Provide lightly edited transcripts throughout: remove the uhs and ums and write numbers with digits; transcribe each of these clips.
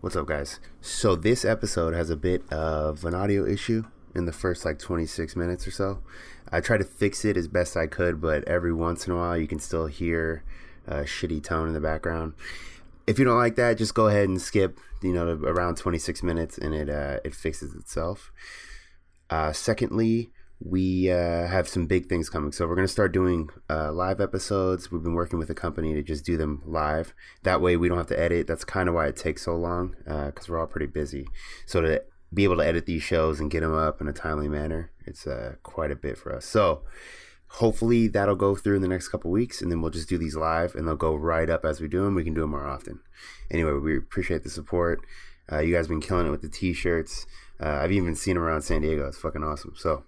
What's up, guys? So this episode has a bit of an audio issue in the first 26 minutes or so. I tried to fix it as best I could, but every once in a while you can still hear a shitty tone in the background. If you don't like that, just go ahead and skip, around 26 minutes, and it fixes itself. Secondly, we have some big things coming. So we're going to start doing live episodes. We've been working with a company to just do them live. That way we don't have to edit. That's kind of why it takes so long, because we're all pretty busy. So to be able to edit these shows and get them up in a timely manner, it's quite a bit for us. So hopefully that'll go through in the next couple weeks, and then we'll just do these live, and they'll go right up as we do them. We can do them more often. Anyway, we appreciate the support. You guys have been killing it with the t-shirts. I've even seen them around San Diego. It's fucking awesome. So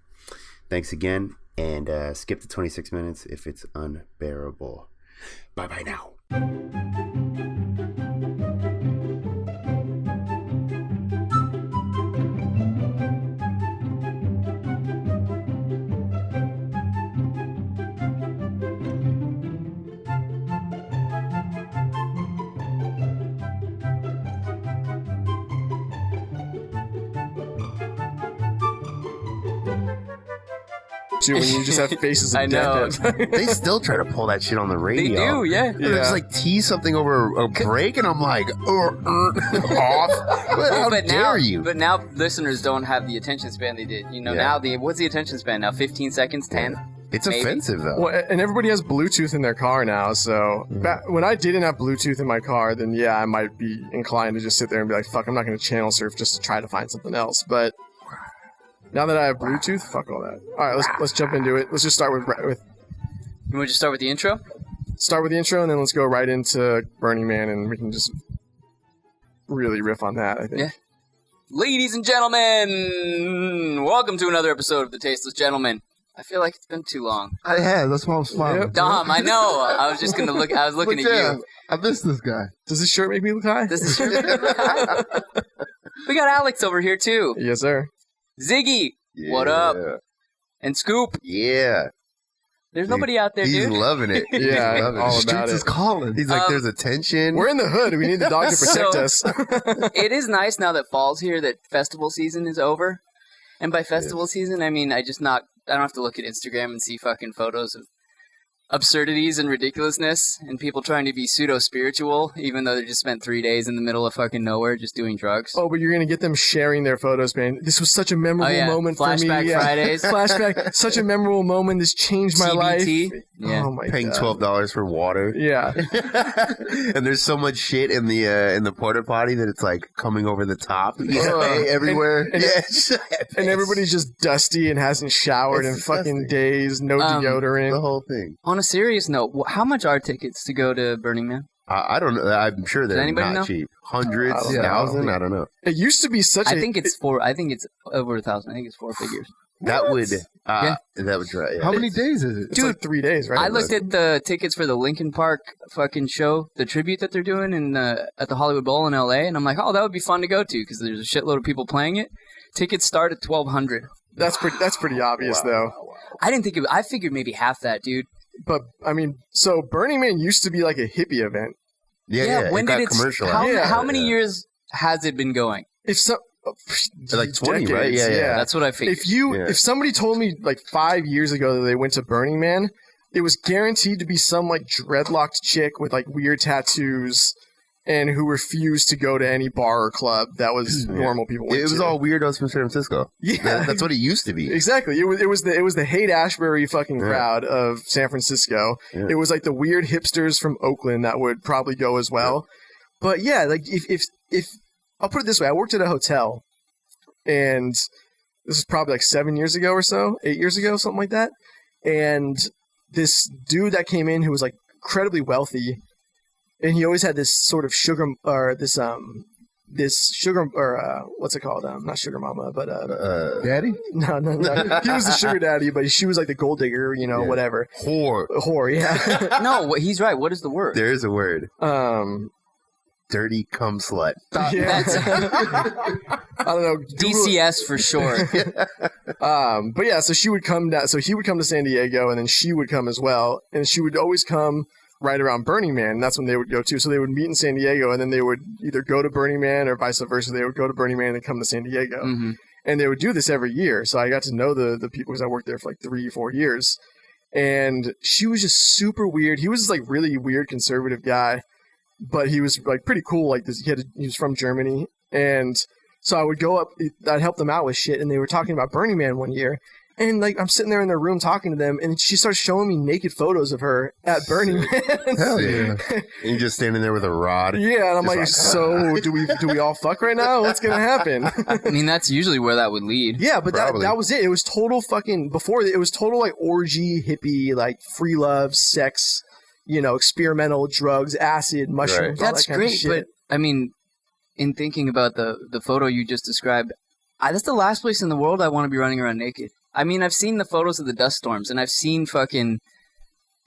thanks again, and skip to 26 minutes if it's unbearable. Bye-bye now. When you just have faces of I know. They still try to pull that shit on the radio. They do, yeah. They just tease something over a break, and I'm like, off. How dare you? But now listeners don't have the attention span they did. Now what's the attention span now? 15 seconds, 10? It's maybe offensive, though. Well, and everybody has Bluetooth in their car now, so when I didn't have Bluetooth in my car, then yeah, I might be inclined to just sit there and be like, fuck, I'm not going to channel surf just to try to find something else. But now that I have Bluetooth, fuck all that. All right, let's jump into it. Let's just start with. You want to just start with the intro? Start with the intro, and then let's go right into Burning Man, and we can just really riff on that, I think. Yeah. Ladies and gentlemen, welcome to another episode of the Tasteless Gentleman. I feel like it's been too long. I have. That's why I'm smiling. Yep. Dom, I know. I was just gonna look. I was looking at you. I miss this guy. Does this shirt make me look high? Does this shirt make me look high? We got Alex over here too. Yes, sir. Ziggy, what up? And Scoop. Yeah. There's nobody out there, dude. He's loving it. Yeah, loving all it. about Streets it. is calling. He's like, there's a tension. We're in the hood. We need the dog to protect us. It is nice now that fall's here, that festival season is over. And by festival season, I mean I don't have to look at Instagram and see fucking photos of absurdities and ridiculousness and people trying to be pseudo-spiritual, even though they just spent 3 days in the middle of fucking nowhere just doing drugs. Oh, but you're going to get them sharing their photos, man. This was such a memorable moment for me. Flashback Fridays. Flashback. Such a memorable moment. This changed my life. Yeah. Oh, my Paying God. $12 for water. Yeah. And there's so much shit in the porta potty that it's like coming over the top. Everywhere. And everybody's just dusty and hasn't showered in fucking days. No deodorant. The whole thing. On a serious note, how much are tickets to go to Burning Man? I don't know. I'm sure they're not cheap. Hundreds, thousand. I don't know. It used to be such I think it's over 1,000. I think it's 4 figures. That would right. Yeah. How many days is it? It's like 3 days, right? I looked at the tickets for the Linkin Park fucking show, the tribute that they're doing at the Hollywood Bowl in LA, and I'm like, oh, that would be fun to go to because there's a shitload of people playing it. Tickets start at $1,200. That's pretty obvious, though. I didn't think I figured maybe half that, dude. But I mean, so Burning Man used to be like a hippie event. Yeah. When did it commercialized? How many years has it been going? Like 20, decades, right? Yeah. That's what I figured. If somebody told me like 5 years ago that they went to Burning Man, it was guaranteed to be some like dreadlocked chick with like weird tattoos and who refused to go to any bar or club that was normal people went to. It was all weirdos from San Francisco. Yeah. That's what it used to be. Exactly. It was the Haight-Ashbury fucking crowd of San Francisco. Yeah. It was like the weird hipsters from Oakland that would probably go as well. Yeah. But yeah, like if I'll put it this way, I worked at a hotel, and this is probably like 7 years ago or so, 8 years ago, something like that. And this dude that came in who was like incredibly wealthy, and he always had this sort of what's it called? Not sugar mama, but daddy? No. He was the sugar daddy, but she was like the gold digger, whatever. Whore, yeah. No, he's right. What is the word? There is a word. Dirty cum slut. Yeah. I don't know. DCS for short. But yeah, so she would come down. So he would come to San Diego, and then she would come as well, and she would always come right around Burning Man, and that's when they would go too. So they would meet in San Diego, and then they would either go to Burning Man or vice versa. They would go to Burning Man and come to San Diego. Mm-hmm. And they would do this every year. So I got to know the people because I worked there for like 3-4 years. And she was just super weird. He was this like really weird conservative guy, but he was like pretty cool. Like this, he was from Germany. And so I would go up, I'd help them out with shit. And they were talking about Burning Man one year. And like I'm sitting there in their room talking to them, and she starts showing me naked photos of her at Burning Man. Hell yeah! And you're just standing there with a rod. Yeah, and I'm like, like, so do we all fuck right now? What's gonna happen? I mean, that's usually where that would lead. Yeah, but that was it. It was total fucking before. It was total like orgy, hippie, like free love, sex, experimental drugs, acid, mushrooms. Right. All That's that kind of great, shit. but I mean, in thinking about the photo you just described, that's the last place in the world I want to be running around naked. I mean, I've seen the photos of the dust storms, and I've seen fucking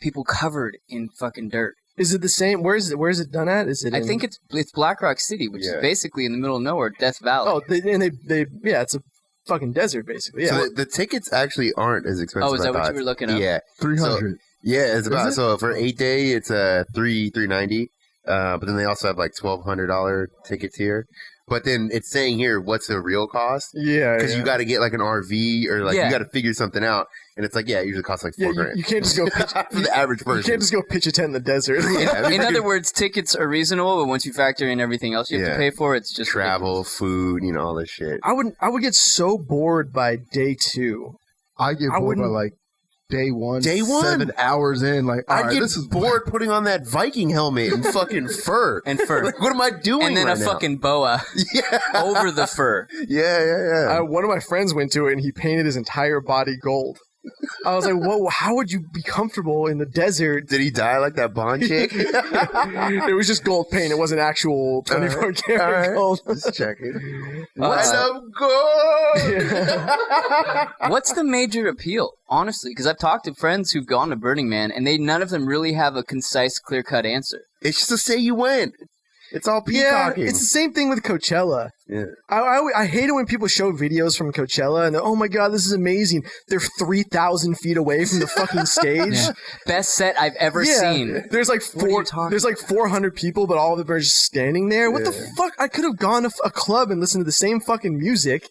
people covered in fucking dirt. Is it the same? Where is it done at? Is it? I think it's Black Rock City, which is basically in the middle of nowhere, Death Valley. Oh, it's a fucking desert basically. Yeah. So the tickets actually aren't as expensive. Oh, is that what you were looking up? Yeah, 300. yeah. It's about it? so for 8-day, it's $390. But then they also have like $1,200 ticket tier. But then it's saying here, what's the real cost? Yeah, Because you got to get like an RV or like you got to figure something out, and it's like it usually costs like $4,000. You can't just go pitch, for the average person. You can't just go pitch a tent in the desert. In other words, tickets are reasonable, but once you factor in everything else you have to pay for, it's just travel, ridiculous. food, all this shit. I would get so bored by day 2. I get bored by like day one. 7 hours in, like all I right, get this is bored putting on that Viking helmet and fucking fur. And fur. Like, what am I doing? And then right a now? fucking boa over the fur. Yeah. One of my friends went to it and he painted his entire body gold. I was like, whoa, how would you be comfortable in the desert? Did he die like that Bond chick? It was just gold paint. It wasn't actual 24 karat gold. Just checking. What's up, gold? What's the major appeal, honestly? Because I've talked to friends who've gone to Burning Man, and none of them really have a concise, clear-cut answer. It's just to say you went. It's all Yeah, peacocking. it's the same thing with Coachella. Yeah. I hate it when people show videos from Coachella and they're, oh my god, this is amazing. They're 3,000 feet away from the fucking stage. Yeah. Best set I've ever seen. There's like What are you talking there's like 400 people, but all of them are just standing there. What the fuck? I could have gone to a club and listened to the same fucking music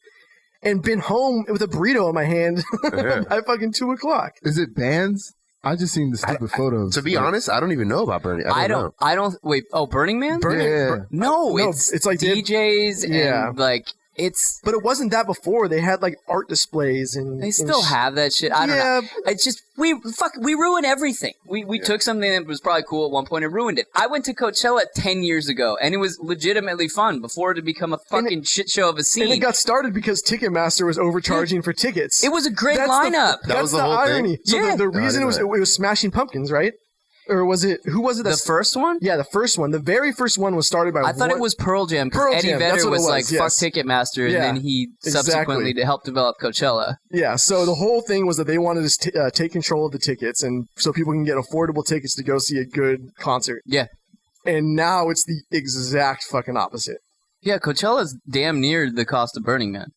and been home with a burrito in my hand by fucking 2:00. Is it bands? I just seen the stupid photos. To be honest, I don't even know about Burning. I don't know. Wait, Burning Man? No, it's like DJs and like But it wasn't that before. They had like art displays and they still have that shit. I don't know. It's just we ruin everything. We took something that was probably cool at one point and ruined it. I went to Coachella 10 years ago and it was legitimately fun before it had become a fucking shit show of a scene. And it got started because Ticketmaster was overcharging for tickets. It was a great lineup. That was the whole irony. thing. So the reason it was Smashing Pumpkins, right? Or was it, who was it? The first one? Yeah, the first one. The very first one was started by I thought it was Pearl Jam because Eddie Vedder was like, fuck Ticketmaster, and then he subsequently to help develop Coachella. Yeah, so the whole thing was that they wanted to take control of the tickets, and so people can get affordable tickets to go see a good concert. Yeah. And now it's the exact fucking opposite. Yeah, Coachella's damn near the cost of Burning Man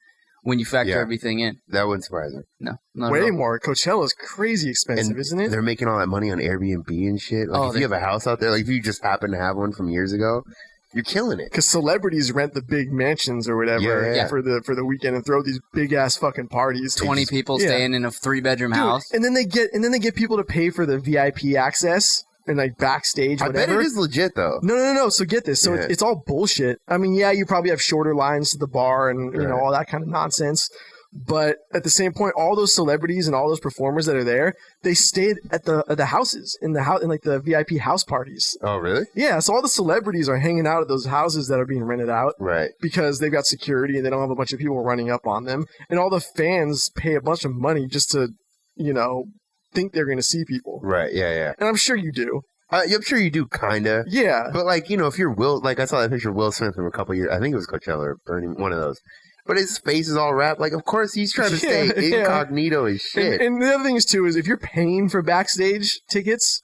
when you factor everything in. That wouldn't surprise me. No, not way at all. more. Coachella's crazy expensive, isn't it? They're making all that money on Airbnb and shit. Like if you have a house out there, like if you just happen to have one from years ago, you're killing it. Because celebrities rent the big mansions or whatever for the weekend and throw these big ass fucking parties. 20 people staying in a 3-bedroom house, and then they get people to pay for the VIP access. And like backstage, whatever. I bet it is legit though. No. So get this. So it's all bullshit. I mean, yeah, you probably have shorter lines to the bar and you know all that kind of nonsense. But at the same point, all those celebrities and all those performers that are there, they stayed at the houses in like the VIP house parties. Oh, really? Yeah. So all the celebrities are hanging out at those houses that are being rented out, right? Because they've got security and they don't have a bunch of people running up on them, and all the fans pay a bunch of money just to, think they're going to see people. Right, yeah. And I'm sure you do. I'm sure you do, kind of. Yeah. But, like, if you're I saw that picture of Will Smith from a couple years, I think it was Coachella or Burning, one of those. But his face is all wrapped. Like, of course, he's trying to stay incognito as shit. And the other thing is, too, is if you're paying for backstage tickets,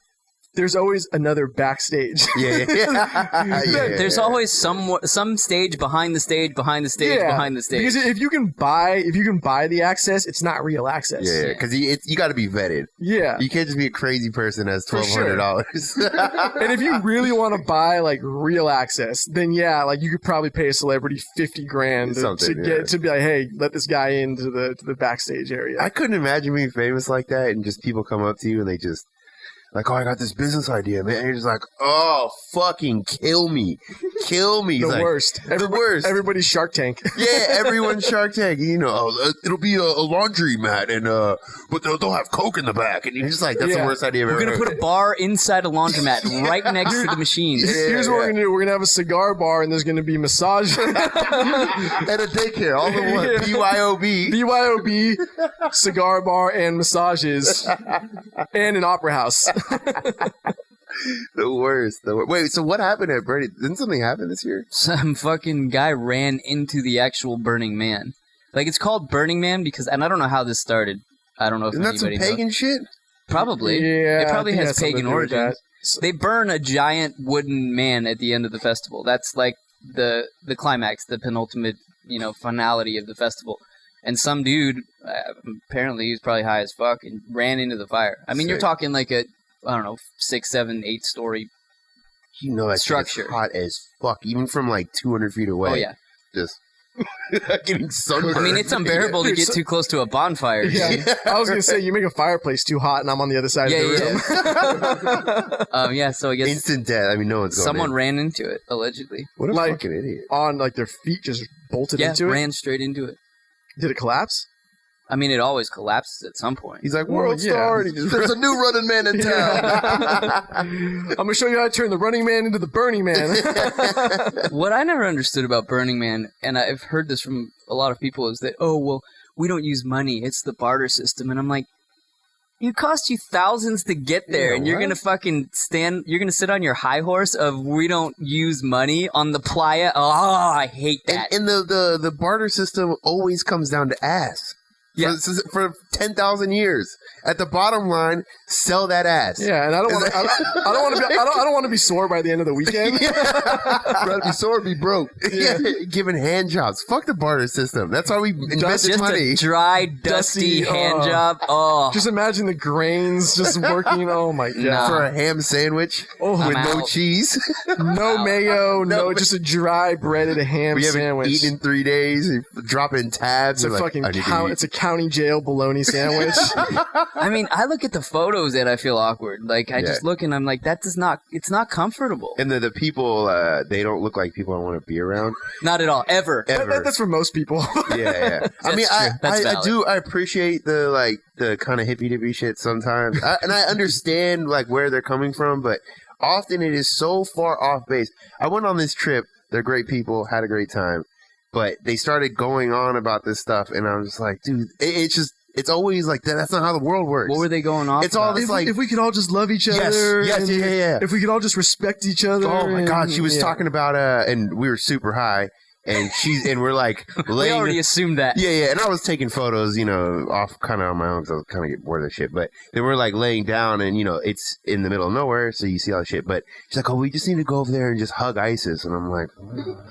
there's always another backstage. There's always some stage behind the stage behind the stage behind the stage. Because if you can buy the access, it's not real access. Yeah, because you got to be vetted. Yeah, you can't just be a crazy person that's $1,200. And if you really want to buy like real access, then like you could probably pay a celebrity $50,000 to be like, hey, let this guy into the backstage area. I couldn't imagine being famous like that and just people come up to you and they just like, oh, I got this business idea, man. And you're just like, oh, fucking kill me. The worst. Everybody's Shark Tank. Yeah, everyone's Shark Tank. You know, it'll be a laundry mat, and but they'll have Coke in the back. And you're just like, that's the worst idea I've ever heard. We're going to put a bar inside a laundromat right next to the machines. Here's what we're going to do. We're going to have a cigar bar, and there's going to be massage. And a daycare, all in one. BYOB. BYOB, cigar bar, and massages. And an opera house. The worst. Wait, so what happened at Bernie? Didn't something happen this year? Some fucking guy ran into the actual Burning Man. Like, it's called Burning Man because, and I don't know how this started. I don't know if anybody knows. Isn't that some pagan shit? Probably. Yeah. It probably has pagan origins. They burn a giant wooden man at the end of the festival. That's like the climax, the penultimate, finality of the festival. And some dude, apparently he was probably high as fuck, and ran into the fire. I mean, You're talking like a, I don't know, 6, 7, 8-story that structure. Hot as fuck, even from like 200 feet away. Oh, yeah. Just getting sunburned. I mean, it's unbearable to get too close to a bonfire. Yeah. I was going to say, you make a fireplace too hot, and I'm on the other side of the room. So I guess... Instant death. I mean, no one's going Someone ran into it, allegedly. What a fucking idiot. On, their feet just bolted into it? Yeah, ran straight into it. Did it collapse? I mean, it always collapses at some point. He's like, world star. There's a new running man in town. I'm going to show you how to turn the running man into the Burning Man. What I never understood about Burning Man, and I've heard this from a lot of people, is that, we don't use money. It's the barter system. And I'm like, it costs you thousands to get there, and you're going to fucking you're going to sit on your high horse of we don't use money on the playa. Oh, I hate that. And the barter system always comes down to ass. Yeah. For 10,000 years. At the bottom line, sell that ass. Yeah, and I don't want to be sore by the end of the weekend. Rather be sore or be broke. Yeah. Giving hand jobs. Fuck the barter system. That's why we invested money. A dry, dusty hand job. Oh. Just imagine the grains just working. Oh my god. For a ham sandwich with no cheese. No mayo, just a dry breaded ham sandwich. We haven't eaten in 3 days. Dropping tabs. It's a county jail bologna sandwich. I mean, I look at the photos and I feel awkward. Like, I just look and I'm like, it's not comfortable. And the people, they don't look like people I want to be around. Not at all. Ever. That's for most people. Yeah. I mean, I appreciate the kind of hippy-dippy shit sometimes. And I understand, where they're coming from, but often it is so far off base. I went on this trip. They're great people. Had a great time. But they started going on about this stuff, and I was just like, dude, it's always like that. That's not how the world works. What were they going on? It's all this if we could all just love each other. Yes, yeah. If we could all just respect each other. Oh my God, she was talking about and we were super high. And we're like laying. We already assumed that. Yeah. And I was taking photos, off kind of on my own because I was kind of getting bored of the shit. But then we're like laying down and, it's in the middle of nowhere. So you see all the shit. But she's like, we just need to go over there and just hug ISIS. And I'm like,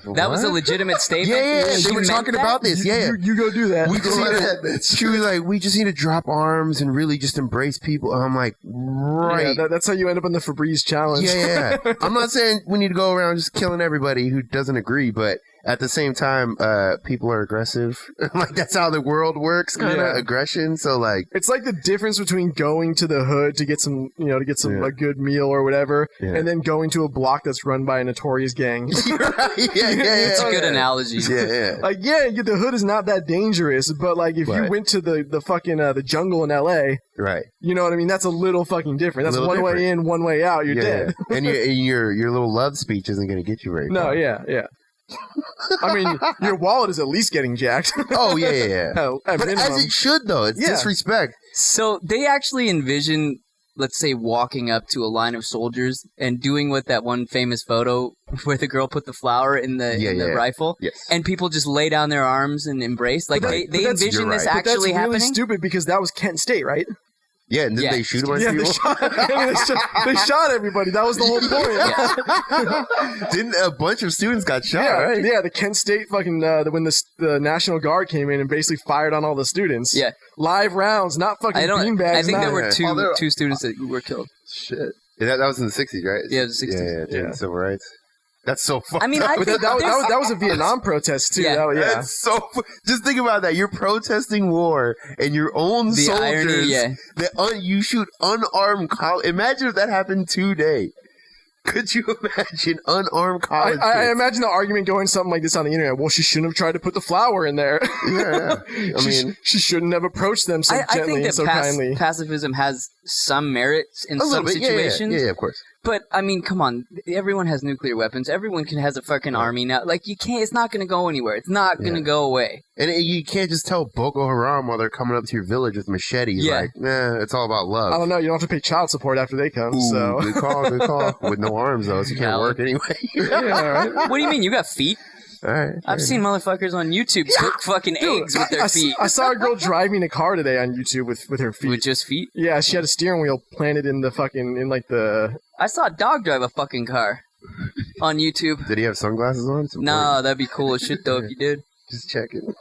what? That was a legitimate statement? Yeah. They were talking about this. You go do that. She was like, we just need to drop arms and really just embrace people. And I'm like, right. Yeah, that's how you end up in the Febreze challenge. Yeah. I'm not saying we need to go around just killing everybody who doesn't agree, but at the same time, people are aggressive. That's how the world works, kind of aggression. So it's like the difference between going to the hood to get some, a good meal or whatever, and then going to a block that's run by a notorious gang. Yeah. It's a good analogy. Yeah. The hood is not that dangerous, but if you went to the fucking the jungle in LA, right? You know what I mean? That's a little fucking different. That's one way in, one way out. You're dead. And your little love speech isn't going to get you very far. No, yeah. I mean, your wallet is at least getting jacked. Oh, yeah. But minimum. as it should, though. It's disrespect. So they actually envision, let's say, walking up to a line of soldiers and doing what that one famous photo where the girl put the flower in the rifle, and people just lay down their arms and embrace. They envision this actually happening. That's really stupid because that was Kent State, right? Yeah, and didn't they shoot a bunch of people? They shot everybody. That was the whole point. Didn't a bunch of students got shot, right? Yeah, the Kent State fucking, when the National Guard came in and basically fired on all the students. Yeah. Live rounds, not fucking beanbags. I think there were two students that were killed. Shit. Yeah, that was in the 60s, right? Yeah, the 60s. Yeah. Civil rights. That's so fucked up. I think that was a Vietnam protest, too. Yeah. That's so... Just think about that. You're protesting war, and your own soldiers... Irony, you shoot unarmed college... Imagine if that happened today. Could you imagine unarmed college I imagine the argument going something like this on the internet. Well, she shouldn't have tried to put the flower in there. Yeah. I mean... She shouldn't have approached them so gently and so kindly. Pacifism has some merits in some situations. Yeah, of course. But, I mean, come on. Everyone has nuclear weapons. Everyone has a fucking army now. Like, you can't... It's not going to go anywhere. It's not going to go away. And you can't just tell Boko Haram while they're coming up to your village with machetes. Yeah. Like, it's all about love. I don't know. You don't have to pay child support after they come. Ooh, so. Good call. With no arms, though, so you can't work anyway. Right. What do you mean? You got feet? All right, I've seen motherfuckers on YouTube cook fucking eggs with their feet. I saw a girl driving a car today on YouTube with her feet. With just feet? Yeah, she had a steering wheel planted in the fucking, I saw a dog drive a fucking car on YouTube. Did he have sunglasses on? No, that'd be cool as shit, though, if you did. Just checking.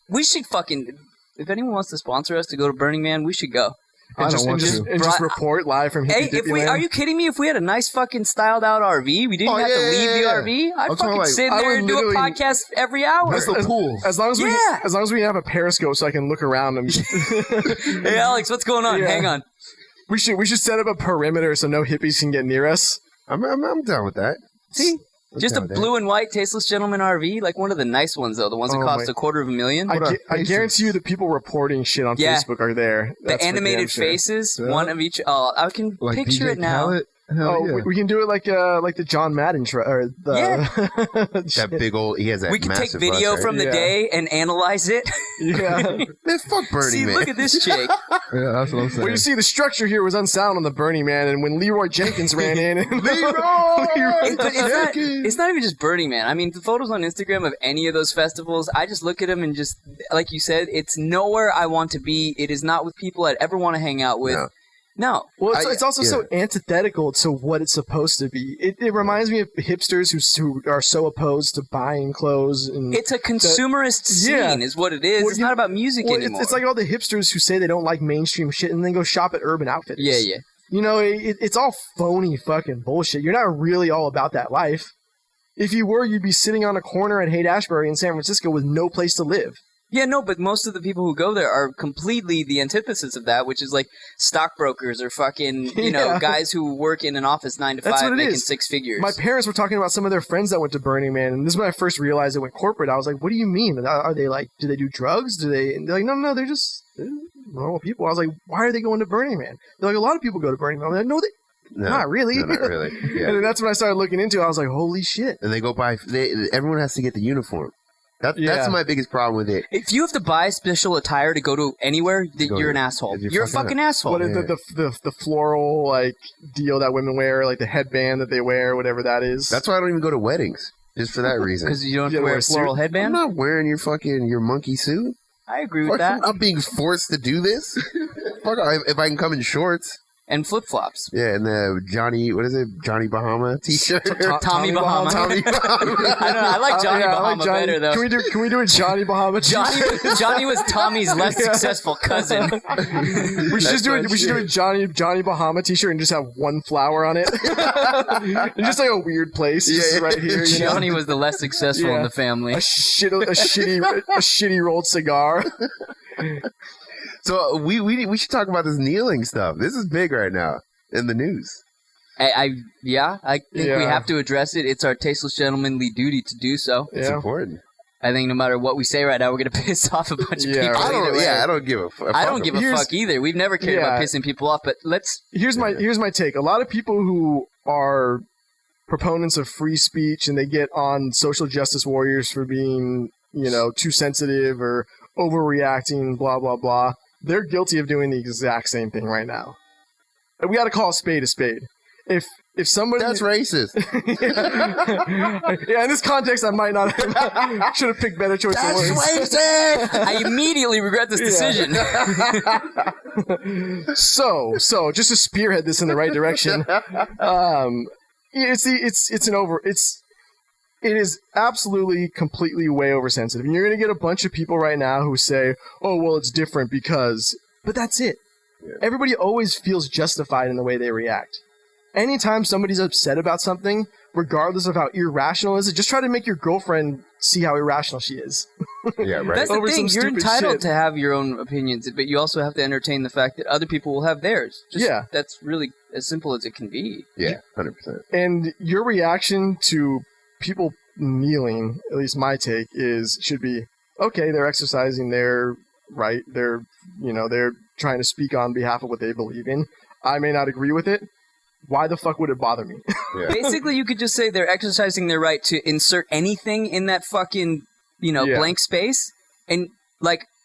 We should fucking... If anyone wants to sponsor us to go to Burning Man, we should go. And just report live from Hippie are you kidding me? If we had a nice fucking styled out RV, we didn't have to leave the RV. I'd fucking sit there and do a podcast every hour. That's the pool. As long as we have a periscope so I can look around them. Hey Alex, what's going on? Yeah. Hang on. We should set up a perimeter so no hippies can get near us. I'm down with that. See? Just a blue and white Tasteless Gentleman RV, like one of the nice ones though, the ones that cost $250,000. I guarantee you the people reporting shit on Facebook are there. The animated faces, one of each. I can picture it now. We can do it like the John Madden or that big old. He has that. We can take video from the day and analyze it. Yeah, man, fuck Bernie Man. Look at this chick. Yeah, that's what I'm saying. Well, you see, the structure here was unsound on the Burning Man, and when Leroy Jenkins ran in, it's not even just Burning Man. I mean, the photos on Instagram of any of those festivals, I just look at them and just, like you said, it's nowhere I want to be. It is not with people I'd ever want to hang out with. No. Well, it's also so antithetical to what it's supposed to be. It reminds me of hipsters who are so opposed to buying clothes. And it's a consumerist scene is what it is. It's not about music anymore. It's like all the hipsters who say they don't like mainstream shit and then go shop at Urban Outfitters. Yeah. You know, it's all phony fucking bullshit. You're not really all about that life. If you were, you'd be sitting on a corner at Haight-Ashbury in San Francisco with no place to live. Yeah, no, but most of the people who go there are completely the antithesis of that, which is like stockbrokers or fucking, guys who work in an office 9 to 5 making 6 figures. My parents were talking about some of their friends that went to Burning Man, and this is when I first realized it went corporate. I was like, what do you mean? Are they like, do they do drugs? And they're like, no, they're normal people. I was like, why are they going to Burning Man? They're like, a lot of people go to Burning Man. I'm like, no, not really. No, not really. Yeah. And then that's when I started looking into it. I was like, holy shit. And they go buy, everyone has to get the uniform. That's my biggest problem with it. If you have to buy special attire to go to anywhere, you're an asshole. You're a fucking asshole. What is the floral like deal that women wear, like the headband that they wear, whatever that is? That's why I don't even go to weddings, just for that reason. Because you don't have to wear a floral headband? I'm not wearing your monkey suit. I agree with that. I'm being forced to do this. Fuck, if I can come in shorts. And flip-flops. Yeah, and the Johnny Bahama t-shirt. Tommy Bahama. Tommy Bahama. I don't know. I like Johnny Bahama better, though. Can we do a Johnny Bahama t-shirt? Johnny was Tommy's less successful cousin. We should do a Johnny Bahama t-shirt and just have one flower on it. And just like a weird place right here. Johnny was the less successful in the family. A shitty rolled cigar. So we should talk about this kneeling stuff. This is big right now in the news. I think we have to address it. It's our tasteless gentlemanly duty to do so. It's important. I think no matter what we say right now, we're going to piss off a bunch of people. I don't give a fuck. I don't give a fuck either. We've never cared about pissing people off, but Here's my take. A lot of people who are proponents of free speech and they get on social justice warriors for being, too sensitive or overreacting, blah, blah, blah. They're guilty of doing the exact same thing right now. We got to call a spade a spade. If if somebody That's racist. Yeah, in this context, I might not have, should have picked better choice of words. Racist. I immediately regret this decision. So just to spearhead this in the right direction, it is absolutely completely way oversensitive. And you're going to get a bunch of people right now who say, "Oh, well, it's different because," but that's it. Yeah. Everybody always feels justified in the way they react. Anytime somebody's upset about something, regardless of how irrational it is, just try to make your girlfriend see how irrational she is. Yeah, right. That's the Over thing. some You're stupid entitled shit. to have your own opinions, but you also have to entertain the fact that other people will have theirs. Yeah. That's really as simple as it can be. Yeah, 100%. And your reaction to people kneeling, at least my take, should be, okay, they're exercising their right. They're trying to speak on behalf of what they believe in. I may not agree with it. Why the fuck would it bother me? Yeah. Basically, you could just say they're exercising their right to insert anything in that fucking, blank space. And,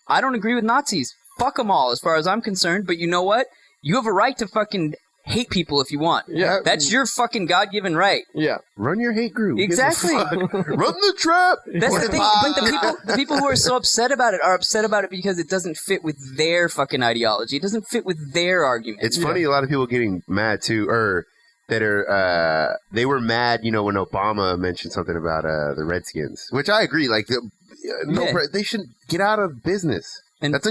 I don't agree with Nazis. Fuck them all, as far as I'm concerned. But you know what? You have a right to fucking hate people if you want. Yeah. That's your fucking God-given right. Yeah. Run your hate group. Exactly. Run the trap. That's the thing. But the people who are so upset about it are upset about it because it doesn't fit with their fucking ideology. It doesn't fit with their argument. It's funny, a lot of people getting mad too, or that are they were mad, when Obama mentioned something about the Redskins, which I agree. They should get out of business. And that's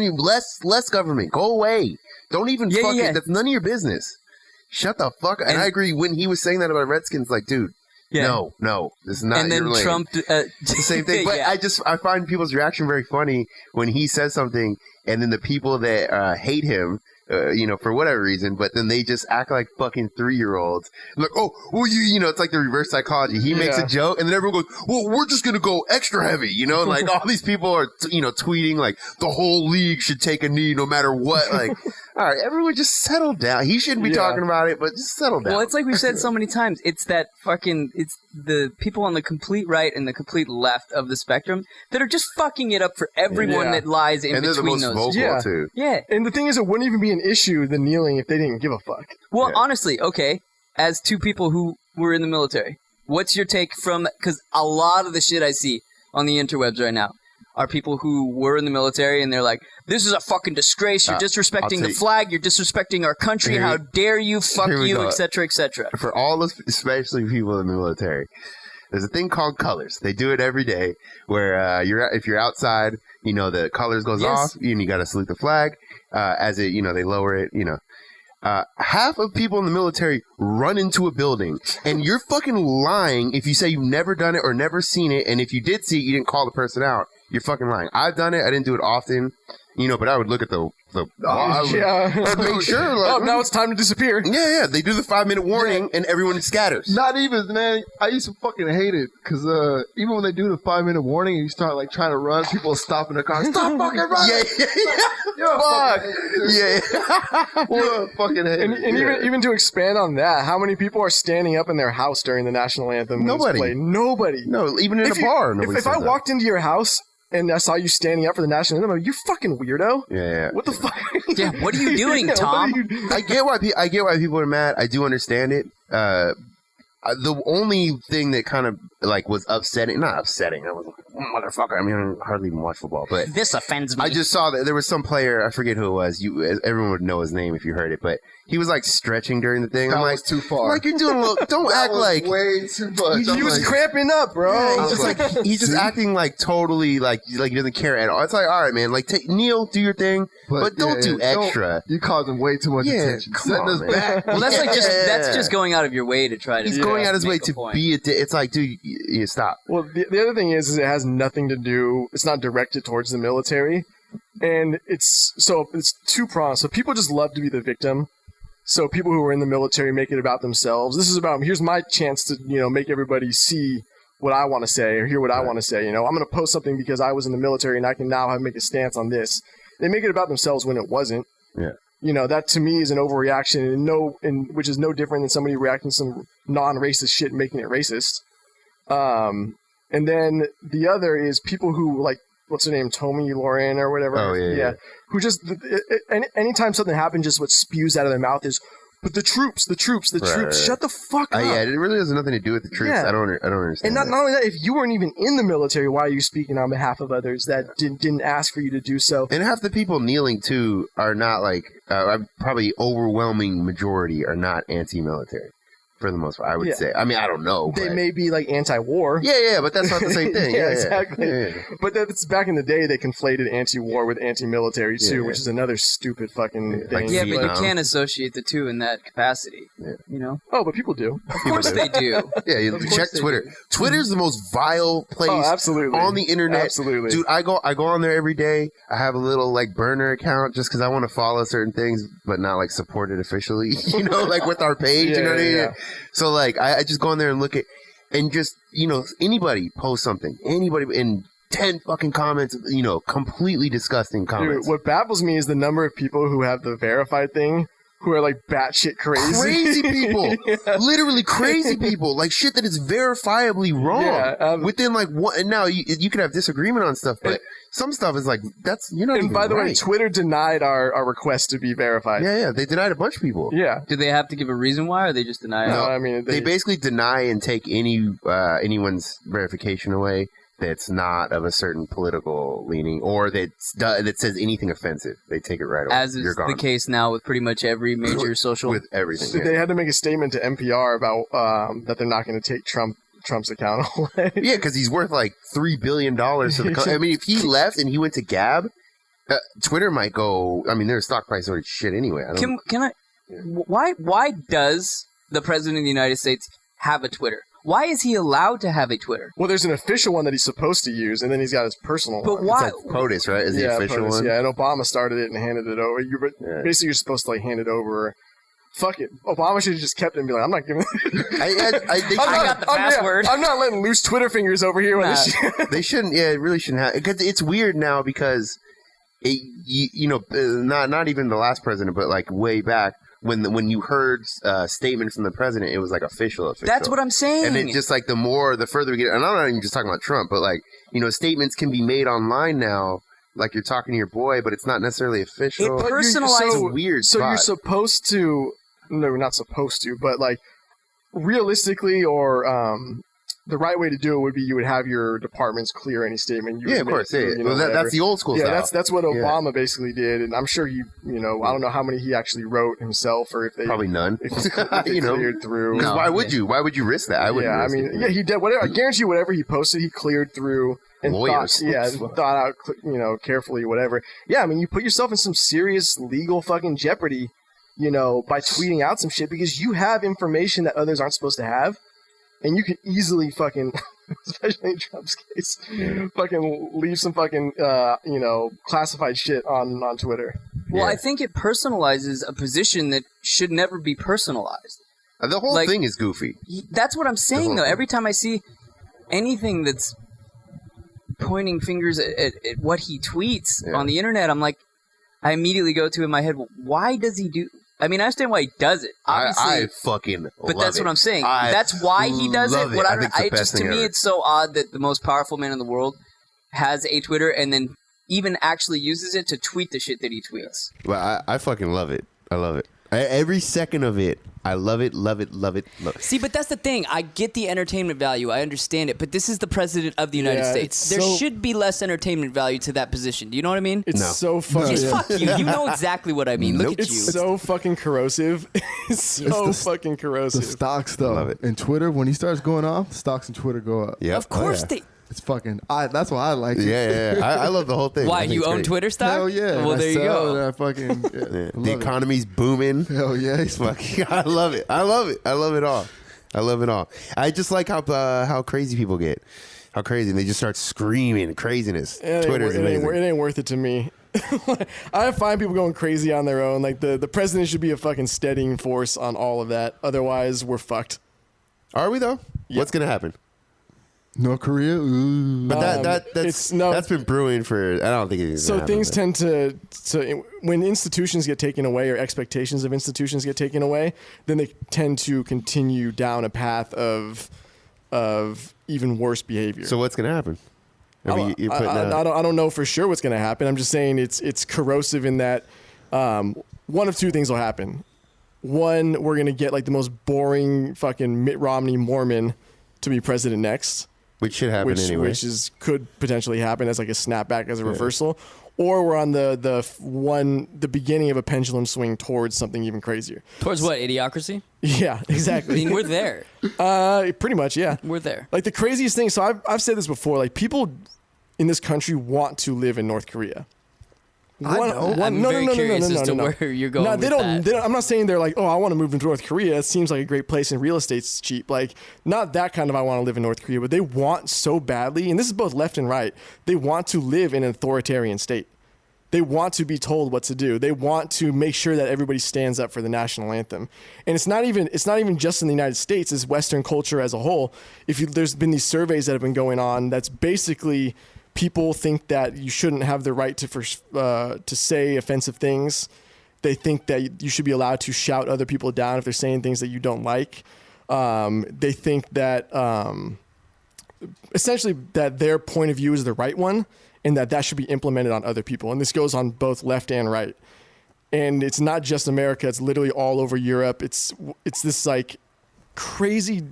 less government. Go away. Don't even That's none of your business. Shut the fuck up. And I agree when he was saying that about Redskins, dude. Yeah. No, this is not. And then your lane. Trump, the same thing. But I find people's reaction very funny when he says something, and then the people that hate him, for whatever reason, but then they just act like fucking 3-year-olds. Like, oh, well, it's like the reverse psychology. He makes a joke, and then everyone goes, well, we're just gonna go extra heavy, Like all these people are, tweeting like the whole league should take a knee no matter what. Like, all right, everyone just settle down. He shouldn't be talking about it, but just settle down. Well, it's like we've said so many times. It's the people on the complete right and the complete left of the spectrum that are just fucking it up for everyone that lies in between those. Vocal too. Yeah. And the thing is, it wouldn't even be an issue, the kneeling, if they didn't give a fuck. Well, honestly, okay, as two people who were in the military, what's your take from, because a lot of the shit I see on the interwebs right now are people who were in the military, and they're like, this is a fucking disgrace, you're disrespecting the flag, you're disrespecting our country, how dare you, fuck you, etc., etc. For all of, especially people in the military, there's a thing called colors. They do it every day, where if you're outside, the colors goes off, and you got to salute the flag, as it, they lower it, half of people in the military run into a building, and you're fucking lying if you say you've never done it or never seen it, and if you did see it, you didn't call the person out. You're fucking lying. I've done it. I didn't do it often, but I would look at the I'd make sure. Now it's time to disappear. Yeah. They do the 5-minute warning, and everyone scatters. Not even, man. I used to fucking hate it because even when they do the 5-minute warning and you start trying to run, people stop in their car. Stop fucking running. Well, fucking hate it. And even to expand on that, how many people are standing up in their house during the national anthem? Nobody. Nobody. No, even in a bar. If I walked into your house and I saw you standing up for the national anthem, I'm like, you fucking weirdo. Yeah. What the fuck? Yeah, what are you doing, Tom? I get why people are mad. I do understand it. The only thing that kind of was upsetting, not upsetting, I was like, motherfucker. I mean, I hardly even watch football, but this offends me. I just saw that there was some player, I forget who it was. Everyone would know his name if you heard it, but he was stretching during the thing. That I'm was too far. You're doing a little. Don't act like way too much. He was cramping up, bro. Yeah, he's just acting totally like he doesn't care at all. It's like, all right, man, kneel, do your thing, but don't do extra. You causing way too much attention. Come on, back. Well, that's that's just going out of your way to try to. He's going out his way to be a. It's like, dude, you stop. Well, the other thing is it has nothing to do. It's not directed towards the military, and it's two prongs. So people just love to be the victim. So people who are in the military make it about themselves. This is about, here's my chance to, make everybody see what I want to say or hear what I want to say. I'm going to post something because I was in the military and I can now make a stance on this. They make it about themselves when it wasn't. Yeah. That to me is an overreaction, which is no different than somebody reacting to some non-racist shit and making it racist. And then the other is people who what's her name, Tommy Lauren or whatever. Oh, yeah. Who just anytime something happens, just what spews out of their mouth is, But the troops. Right. Shut the fuck up. Yeah, it really has nothing to do with the troops. Yeah. I don't understand. And not only that, if you weren't even in the military, why are you speaking on behalf of others that didn't ask for you to do so? And half the people kneeling too are not like probably overwhelming majority are not anti-military. For the most part, I would say. I mean, I don't know. They may be like anti-war. Yeah, but that's not the same thing. Yeah, exactly. Yeah. But that's back in the day. They conflated anti-war with anti-military too, which is another stupid fucking thing. Yeah, but you can't associate the two in that capacity. Yeah. You know? Oh, but people do. Of course they do. Yeah, you check Twitter. Twitter's the most vile place on the internet. Absolutely. Dude, I go on there every day. I have a little like burner account just because I want to follow certain things, but not like support it officially. You know, like with our page. You know what I mean? Yeah. So like I just go on there and look at and just, you know, anybody post something, anybody in 10 fucking comments, you know, completely disgusting comments. Dude, what baffles me is the number of people who have the verified thing who are like batshit crazy. Crazy people. Literally crazy people. Like shit that is verifiably wrong. Yeah, within like one, and now you can have disagreement on stuff, but some stuff is like, you're not even And by the right. way, Twitter denied our request to be verified. Yeah, they denied a bunch of people. Yeah. Do they have to give a reason why, or they just deny it? No, I mean, They basically deny and take anyone's verification away that's not of a certain political leaning or that says anything offensive. They take it right away. As is the case now with pretty much every major social... With everything. So they had to make a statement to NPR about that they're not going to take Trump's account away. Yeah, because he's worth like $3 billion to the I mean, if he left and he went to Gab, Twitter might go... I mean, their stock price already shit anyway. Why does the President of the United States have a Twitter? Why is he allowed to have a Twitter? Well, there's an official one that he's supposed to use, and then he's got his personal but one. why? It's like POTUS, right? Is the official POTUS, one? Yeah, and Obama started it and handed it over. Basically, you're supposed to like hand it over. Fuck it. Obama should have just kept it and be like, I'm not giving it. I got the password. I'm not letting loose Twitter fingers over here. When They shouldn't. Yeah, it really shouldn't have. Because it's weird now because, not even the last president, but like way back. When you heard a statement from the president, it was like official. That's what I'm saying. And it's just like the further we get, and I'm not even just talking about Trump, but like, you know, statements can be made online now, like you're talking to your boy, but it's not necessarily official. It personalizes. It's a weird So spot. you're supposed to, no, not supposed to, but like realistically or the right way to do it would be you would have your departments clear any statement. You of course. Yeah. Well, that's the old school style. Yeah, that's what Obama basically did, and I'm sure I don't know how many he actually wrote himself, or if they probably none. If he cleared through. Because why would you? Why would you risk that? I wouldn't. He did whatever. I guarantee you, whatever he posted, he cleared through and lawyers. thought out, carefully, whatever. Yeah, I mean, you put yourself in some serious legal fucking jeopardy, by tweeting out some shit because you have information that others aren't supposed to have. And you could easily fucking, especially in Trump's case, fucking leave some fucking, classified shit on Twitter. Well, I think it personalizes a position that should never be personalized. The whole thing is goofy. That's what I'm saying, though. Every time I see anything that's pointing fingers at what he tweets on the internet, I'm like, I immediately go to in my head, why does he do... I mean, I understand why he does it. Obviously, I fucking but that's it. what I'm saying. That's why he does it. What to me, it's so odd that the most powerful man in the world has a Twitter and then even actually uses it to tweet the shit that he tweets. Well, I fucking love it. I love it. Every second of it, I love it, love it, love it, love it. See, but that's the thing. I get the entertainment value. I understand it. But this is the president of the United States. There should be less entertainment value to that position. Do you know what I mean? It's so fucking... Yes, fuck you. You know exactly what I mean. Look at you. It's so fucking corrosive. It's fucking corrosive. The stocks, though. Love it. And Twitter, when he starts going off, stocks and Twitter go up. Yeah, of course they... It's fucking... that's why I like it. Yeah. I love the whole thing. Why, you own Twitter stock? Hell yeah. Well, there you go. I fucking... The economy's booming. Hell yeah. Fucking, I love it. I love it. I love it all. I love it all. I just like how crazy people get. How crazy. They just start screaming craziness. Twitter's amazing. It ain't worth it to me. I find people going crazy on their own. Like, the president should be a fucking steadying force on all of that. Otherwise, we're fucked. Are we, though? Yep. What's going to happen? North Korea? Ooh. But that's been brewing for... I don't think it's so things tend to... When institutions get taken away or expectations of institutions get taken away, then they tend to continue down a path of even worse behavior. So what's going to happen? I don't know for sure what's going to happen. I'm just saying it's corrosive in that one of two things will happen. one, we're gonna get like the most boring fucking Mitt Romney Mormon to be president next, Which should happen anyway. which could potentially happen as like a snapback, as a reversal, or we're on the beginning of a pendulum swing towards something even crazier. Towards what? Idiocracy? Yeah, I exactly. mean, we're there. Pretty much, yeah. We're there. Like the craziest thing. So I've said this before. Like people in this country want to live in North Korea. I'm very curious as to where you're going. No, with they that. don't. I'm not saying they're like, oh, I want to move to North Korea. It seems like a great place and real estate's cheap. Like, not that kind of I want to live in North Korea, but they want so badly, and this is both left and right. They want to live in an authoritarian state. They want to be told what to do. They want to make sure that everybody stands up for the national anthem. And it's not even just in the United States. It's Western culture as a whole. There's been these surveys that have been going on that's basically people think that you shouldn't have the right to say offensive things. They think that you should be allowed to shout other people down if they're saying things that you don't like. They think that essentially that their point of view is the right one and that should be implemented on other people. And this goes on both left and right. And it's not just America. It's literally all over Europe. It's this like crazy,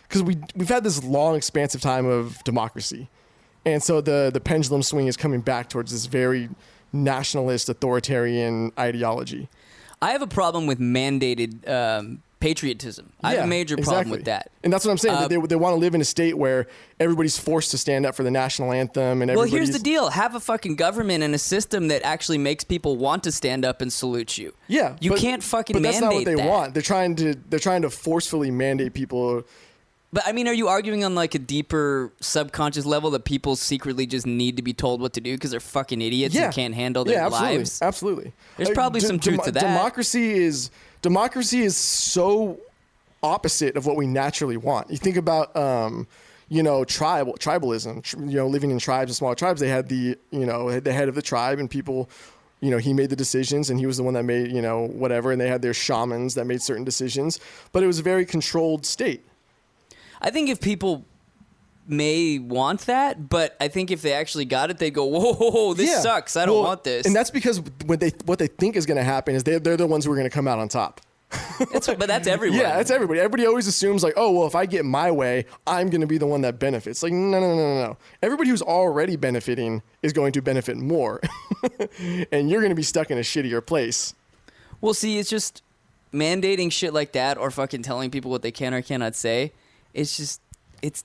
because we've had this long expansive time of democracy. And so the pendulum swing is coming back towards this very nationalist, authoritarian ideology. I have a problem with mandated patriotism. I have a major problem with that. And that's what I'm saying. That they want to live in a state where everybody's forced to stand up for the national anthem. And well, here's the deal. Have a fucking government and a system that actually makes people want to stand up and salute you. Yeah. You can't fucking mandate that. But that's not what they want. They're trying to forcefully mandate people. But I mean, are you arguing on like a deeper subconscious level that people secretly just need to be told what to do because they're fucking idiots and can't handle their lives? Absolutely. There's probably some truth to that. Democracy is so opposite of what we naturally want. You think about tribalism, living in tribes and smaller tribes. They had the head of the tribe and people, he made the decisions and he was the one that made, whatever. And they had their shamans that made certain decisions, but it was a very controlled state. I think if people may want that, but I think if they actually got it, they'd go, whoa, this sucks. I don't want this. And that's because what they think is going to happen is they're the ones who are going to come out on top. But that's everyone. Yeah, that's everybody. Everybody always assumes like, oh, well, if I get my way, I'm going to be the one that benefits. Like, no. Everybody who's already benefiting is going to benefit more. And you're going to be stuck in a shittier place. Well, see, it's just mandating shit like that or fucking telling people what they can or cannot say. It's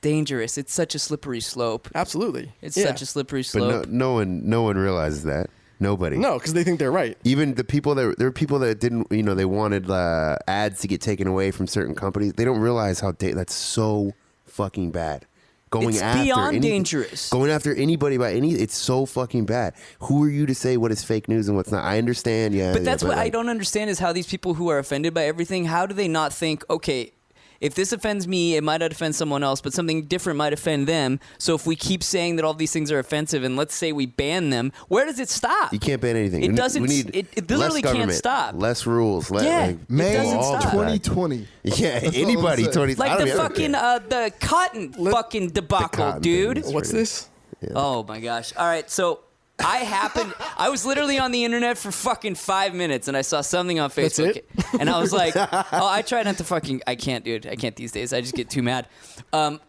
dangerous. It's such a slippery slope. Absolutely. It's such a slippery slope. But no one realizes that. Nobody. No, because they think they're right. Even the people there were people that didn't, they wanted ads to get taken away from certain companies. They don't realize how that's so fucking bad. It's beyond dangerous. Going after anybody it's so fucking bad. Who are you to say what is fake news and what's not? I understand, But that's what I don't understand is how these people who are offended by everything, how do they not think, okay, if this offends me, it might not offend someone else, but something different might offend them. So if we keep saying that all these things are offensive and let's say we ban them, where does it stop? You can't ban anything. It doesn't. It literally can't stop. Less rules. May 2020. Yeah, anybody 2020. Like the fucking the cotton fucking debacle, dude. What's this? Yeah. Oh my gosh. All right, so I was literally on the internet for fucking 5 minutes and I saw something on Facebook and I was like, I try not to I can't, dude. I can't these days. I just get too mad.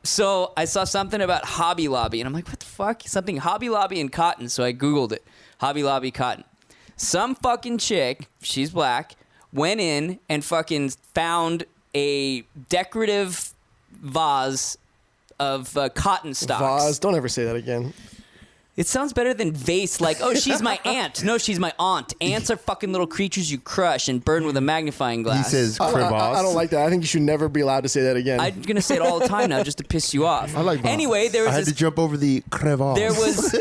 So I saw something about Hobby Lobby and I'm like, what the fuck? Something Hobby Lobby and cotton. So I Googled it. Hobby Lobby cotton. Some fucking chick, she's black, went in and fucking found a decorative vase of cotton stalks. Vase? Don't ever say that again. It sounds better than vase, like, oh, she's my aunt. No, she's my aunt. Ants are fucking little creatures you crush and burn with a magnifying glass. He says crevasse. I don't like that. I think you should never be allowed to say that again. I'm going to say it all the time now just to piss you off. I like Anyway, there was I had to jump over the crevasse. There was...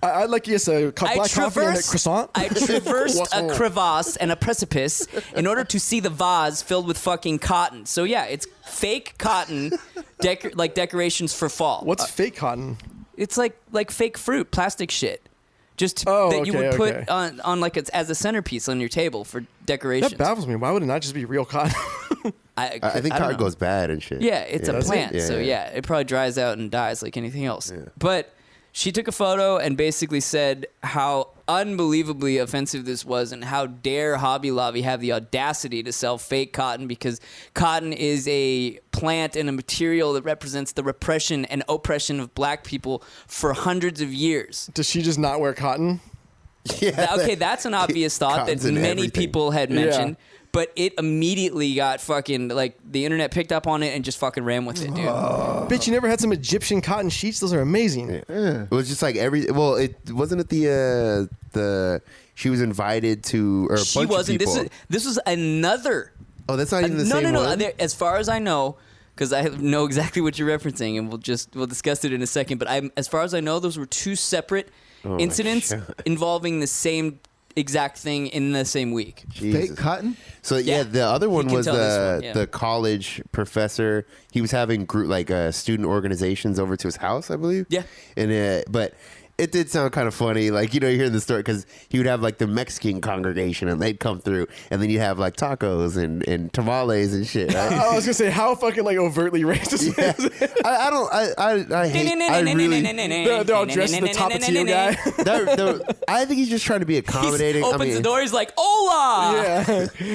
I'd like yes, a black coffee and a croissant. I traversed a crevasse and a precipice in order to see the vase filled with fucking cotton. So yeah, it's fake cotton, like decorations for fall. What's fake cotton? It's like fake fruit, plastic shit. Just that you would put on like as a centerpiece on your table for decorations. That baffles me. Why would it not just be real cotton? I think cotton goes bad and shit. Yeah, it's a plant. So yeah, it probably dries out and dies like anything else. Yeah. But she took a photo and basically said how unbelievably offensive this was, and how dare Hobby Lobby have the audacity to sell fake cotton, because cotton is a plant and a material that represents the repression and oppression of black people for hundreds of years. Does she just not wear cotton? Yeah. Okay, that's an obvious thought that many people had mentioned. But it immediately got fucking, like, the internet picked up on it and just fucking ran with it, dude. Bitch, you never had some Egyptian cotton sheets? Those are amazing. Yeah. It was just like it wasn't it the she was invited to, or a She bunch wasn't. of people. This was another. Oh, that's not even the same No. one? As far as I know, because I know exactly what you're referencing, and we'll discuss it in a second. But as far as I know, those were two separate incidents involving the same exact thing in the same week. Jesus. Fake cotton? So yeah, the other one was the the college professor. He was having group student organizations over to his house, I believe. Yeah, but it did sound kind of funny, like, you hear the story, because he would have like the Mexican congregation and they'd come through, and then you'd have like tacos and tamales and shit. Right? I was gonna say, how fucking like overtly racist is it? I hate. I really. They're all dressed as the Tapatio guy. I think he's just trying to be accommodating. He opens the door. He's like, "Hola!" Yeah,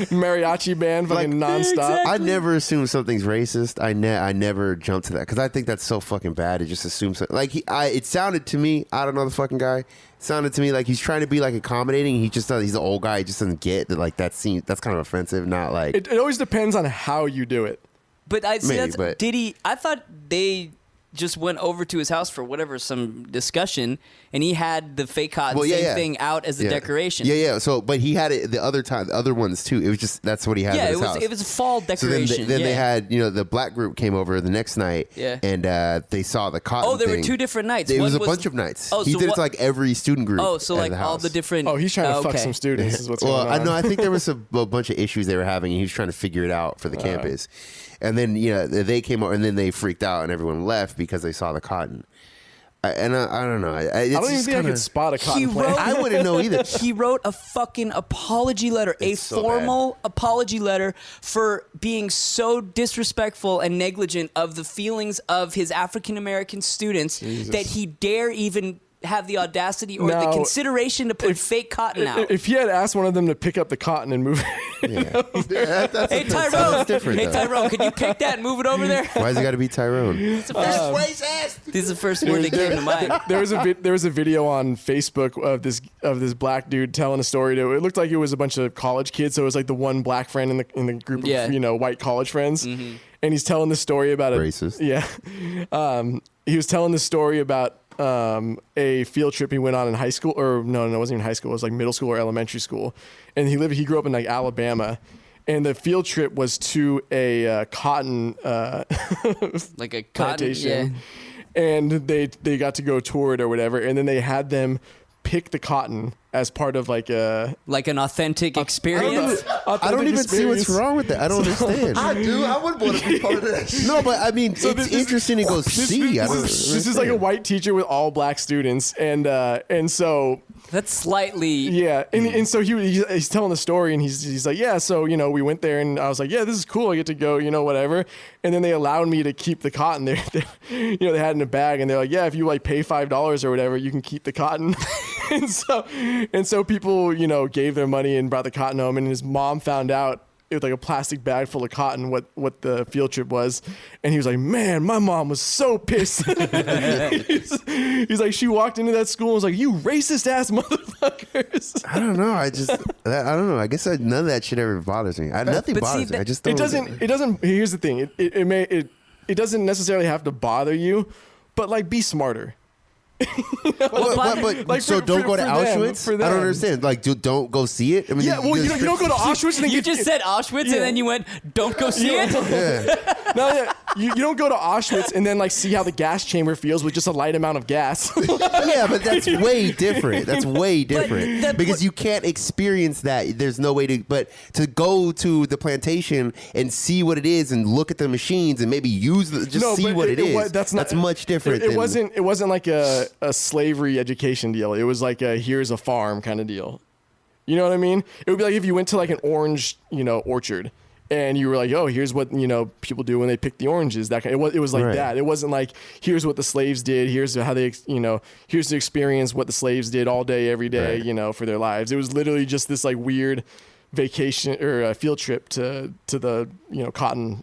mariachi band, fucking nonstop. exactly. I never assume something's racist. I never jump to that, because I think that's so fucking bad to just assume something. Like it sounded to me. I don't know the fucking guy. It sounded to me like he's trying to be like accommodating. He just does. He's an old guy. He just doesn't get that. Like that scene. That's kind of offensive. Not like It always depends on how you do it. But I see Maybe, but- did he? I thought they just went over to his house for some discussion, and he had the fake cotton thing out as a decoration. Yeah. So, but he had it the other ones too. It was just that's what he had. Yeah, at his house. it was a fall decoration. So then they had the black group came over the next night. Yeah. And they saw the cotton. Oh, there were thing. 2 different nights. It One was a bunch of nights. Oh, he so did it what- to like every student group. Oh, so at like the all house. the different. Oh, he's trying to fuck okay. some students. Is what's going on. I know. I think there was a bunch of issues they were having, and he was trying to figure it out for the campus. And then they came over, and then they freaked out, and everyone left because they saw the cotton. I don't know. I don't even think I could spot a cotton plant. I wouldn't know either. He wrote a fucking apology letter, It's so formal apology letter for being so disrespectful and negligent of the feelings of his African American students that he dare even have the audacity or the consideration to put fake cotton out. If he had asked one of them to pick up the cotton and move it, Hey Tyrone, could you pick that and move it over there? Why's it got to be Tyrone? This is the first word that came to mind. there was a video on Facebook of this black dude telling a story to. It looked like it was a bunch of college kids, so it was like the one black friend in the group of white college friends, and he's telling the story about Racist. He was telling the story about a field trip he went on in high school, or no, it wasn't even high school. It was like middle school or elementary school, and he grew up in like Alabama. And the field trip was to a cotton Like a plantation, and they got to go tour it or whatever, and then they had them pick the cotton as part of like an authentic experience. I don't even see what's wrong with that. I don't understand. I do. I wouldn't want to be part of that. No, but I mean, it's interesting to go see. This is like a white teacher with all black students, and so That's slightly and so he's telling the story, and he's like, so we went there, and I was like, this is cool, I get to go, whatever, and then they allowed me to keep the cotton there. They had it in a bag, and they're like, if you like pay $5 or whatever, you can keep the cotton. and so people gave their money and brought the cotton home, and his mom found out it was like a plastic bag full of cotton what the field trip was, and he was like, man, my mom was so pissed. he's like, she walked into that school and was like, you racist ass motherfuckers. I don't know. I don't know. I guess none of that shit ever bothers me. Nothing bothers me. I just don't. It doesn't. Here's the thing. It doesn't necessarily have to bother you, but like be smarter. But like so don't go to Auschwitz. For them. I don't understand. Like, don't go see it. I mean, You don't go to Auschwitz. And then You just said Auschwitz, and then you went, don't go see it? You don't go to Auschwitz and then like see how the gas chamber feels with just a light amount of gas. Yeah, but that's way different. That's way different because you can't experience that. There's no way to. But to go to the plantation and see what it is and look at the machines and maybe see what it is. That's much different. It wasn't like a slavery education deal. It was like here's a farm kind of deal. You know what I mean? It would be like if you went to like an orange orchard, and you were like, oh, here's what people do when they pick the oranges. That kind. It was like that. It wasn't like here's what the slaves did. Here's how they here's the experience what the slaves did all day every day for their lives. It was literally just this like weird vacation or a field trip to the cotton.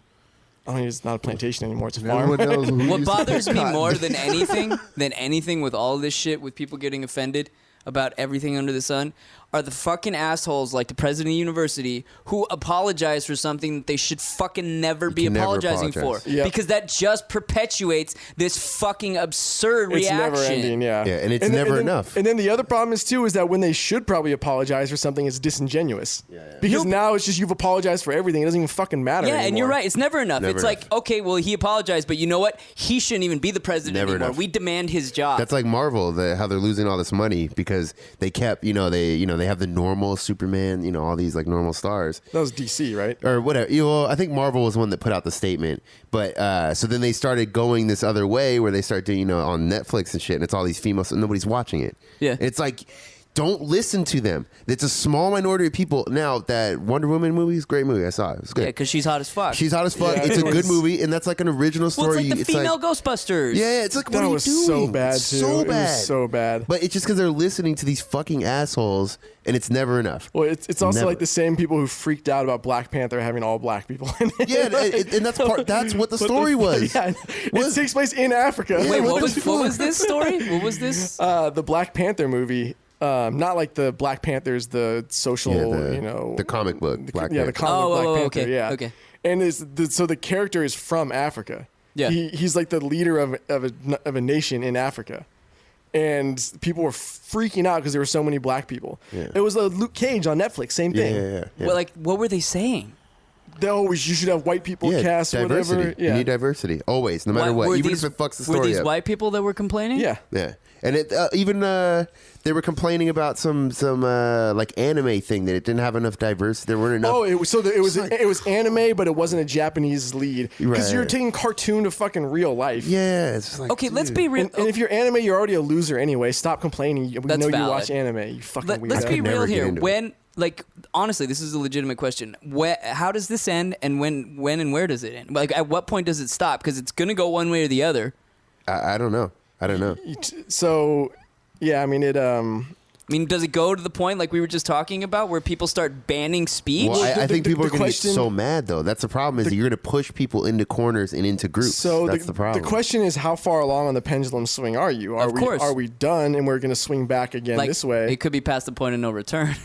I mean, it's not a plantation anymore. It's a farm. What bothers me more than anything with all this shit, with people getting offended about everything under the sun, are the fucking assholes like the president of the university who apologize for something that they should fucking never be apologizing for. Yep. Because that just perpetuates this fucking absurd reaction. It's never ending, yeah. And it's never enough. And then the other problem is too is that when they should probably apologize for something, it's disingenuous. Because now it's just you've apologized for everything. It doesn't even fucking matter anymore. And you're right. It's never enough. It's like, okay, well, he apologized, but you know what? He shouldn't even be the president anymore. We demand his job. That's like Marvel, how they're losing all this money because they kept, they have the normal Superman, all these like normal stars. That was DC, right? Or whatever. I think Marvel was the one that put out the statement. But so then they started going this other way where they start doing, on Netflix and shit, and it's all these females, and nobody's watching it. Yeah. It's like, don't listen to them. It's a small minority of people. Now, that Wonder Woman movie is a great movie. I saw it. It was good. Yeah, because she's hot as fuck. She's hot as fuck. Yeah, it's a good movie, and that's like an original story. Well, it's like the female Ghostbusters. Yeah, it's like, what that are you was doing? so bad, too. So bad. It was so bad. But it's just because they're listening to these fucking assholes, and it's never enough. Well, it's also like the same people who freaked out about Black Panther having all black people in it. Yeah, and that's what the story was. Yeah, it takes place in Africa. Wait, what was this story? What was this? The Black Panther movie. Not like the Black Panthers, the social, the comic book Black Panther. The comic Black Panther. Okay, yeah. okay. And so the character is from Africa. Yeah. He's like the leader of a nation in Africa, and people were freaking out because there were so many black people. Yeah. It was Luke Cage on Netflix. Same thing. Yeah. Well, what were they saying? You should have white people cast diversity. whatever. Yeah. You need diversity always, no matter what, even if it fucks the story up. Were these white people that were complaining? Yeah. Yeah. And it even they were complaining about some like anime thing that it didn't have enough diversity. There weren't enough. Oh, it was anime, but it wasn't a Japanese lead because you're taking cartoon to fucking real life. Yeah, it's just like, okay, let's be real. And if you're anime, you're already a loser anyway. Stop complaining. We know you watch anime. You fucking weirdo. Let's be real here. Honestly, this is a legitimate question. How does this end, and when and where does it end? Like, at what point does it stop? Because it's gonna go one way or the other. I don't know. So, yeah, I mean it. Does it go to the point like we were just talking about where people start banning speech? Well, I think people are going to get so mad, though. That's the problem, is that you're going to push people into corners and into groups. So that's the problem. The question is, how far along on the pendulum swing are you? Are we done and we're going to swing back again this way? It could be past the point of no return.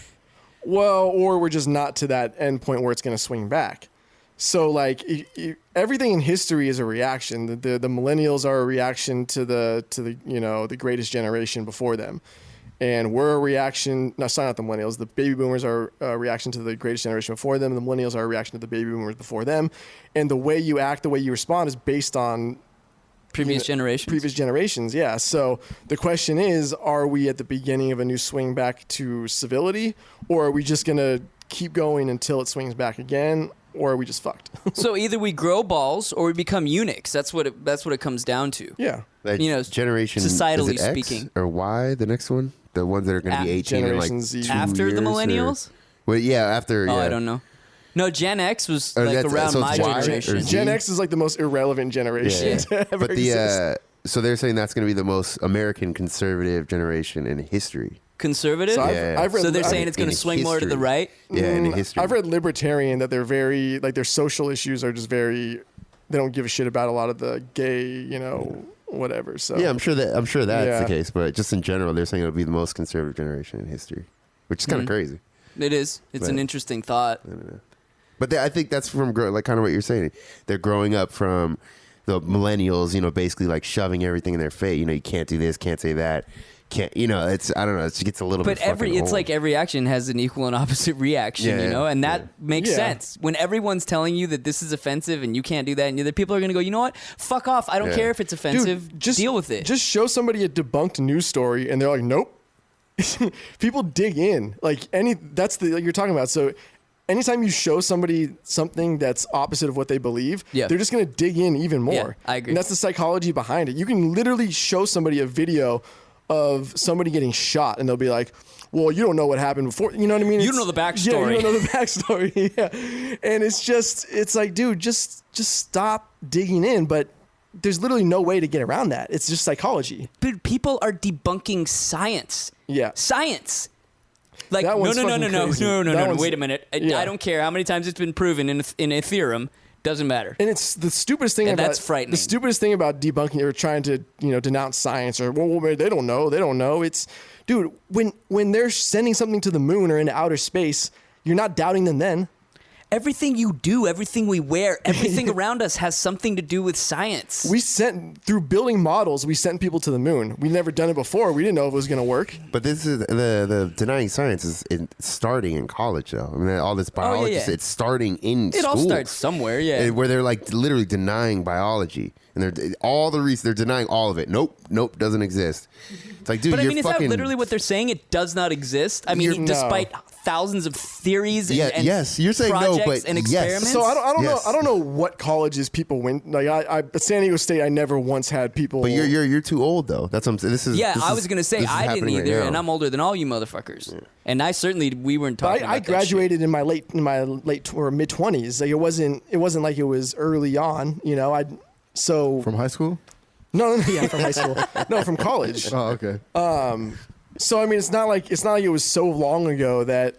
Well, or we're just not to that end point where it's going to swing back. So, like, everything in history is a reaction. The millennials are a reaction to the greatest generation before them, and we're a reaction. No, sorry, not the millennials. The baby boomers are a reaction to the greatest generation before them. The millennials are a reaction to the baby boomers before them, and the way you act, the way you respond, is based on previous generations. Yeah. So the question is, are we at the beginning of a new swing back to civility, or are we just gonna keep going until it swings back again? Or are we just fucked? So either we grow balls or we become eunuchs. That's what it comes down to. Yeah. Generation societally is it X speaking, or Y, the next one, the ones that are going to be 18 in like 2 Z. After years, the millennials. Well, yeah, after. Oh, yeah. I don't know. No, Gen X was around my generation. Gen X is like the most irrelevant generation to ever exist. So they're saying that's going to be the most American conservative generation in history. Conservative? So I've read, so they're saying it's going to swing more to the right? Yeah, in history. I've read libertarian that they're very, like, their social issues are just very, they don't give a shit about a lot of the gay, whatever. So yeah, I'm sure that's the case, but just in general, they're saying it'll be the most conservative generation in history, which is kind of crazy. It is. It's an interesting thought. I don't know. But I think that's from like kind of what you're saying. They're growing up from the millennials, basically like shoving everything in their face. You can't do this, can't say that. Can't, it's, I don't know, it gets a little bit fucking old. Like every action has an equal and opposite reaction, and that makes sense. When everyone's telling you that this is offensive and you can't do that, and the people are going to go, you know what, fuck off, I don't care if it's offensive. Dude, just deal with it. Just show somebody a debunked news story and they're like, nope. People dig in. That's you're talking about. So anytime you show somebody something that's opposite of what they believe, they're just going to dig in even more. Yeah, I agree. And that's the psychology behind it. You can literally show somebody a video of somebody getting shot, and they'll be like, well, you don't know what happened before. You know what I mean? You don't know the backstory. Yeah, you don't know the backstory. Yeah. And it's like, dude, just stop digging in. But there's literally no way to get around that. It's just psychology. Dude, people are debunking science. Yeah. Science. Like, That no. one's fucking crazy. No. Wait a minute. Yeah. I don't care how many times it's been proven in a theorem. Doesn't matter. And it's the stupidest thing And about that's frightening. The stupidest thing about debunking or trying to, denounce science or well, they don't know. It's, dude, when they're sending something to the moon or into outer space, you're not doubting them then. Everything you do, everything we wear, everything around us has something to do with science. We sent through building models. We sent people to the moon. We've never done it before. We didn't know if it was going to work. But this is the denying science is starting in college, though. I mean, all this biology, it's starting in It school. all starts somewhere, yeah. Where they're like literally denying biology, and they're all the research, they're denying all of it. Nope, doesn't exist. It's like, dude, But I you're mean, is fucking. that literally what they're saying? It does not exist. I mean, No. despite thousands of theories and yes, you're saying no, projects but and yes. experiments. So I don't Yes. know. I don't know what colleges people went. Like at San Diego State, I never once had people. But you're too old though. That's what I'm saying. This is I was gonna say I didn't happening right either, now. and I'm older than all you motherfuckers. Yeah. And we weren't But talking. I about graduated in my late or mid 20s. Like it wasn't like it was early on. From high school? No, yeah, from high school. No, from college. Oh, okay. So I mean, it's not like it was so long ago that.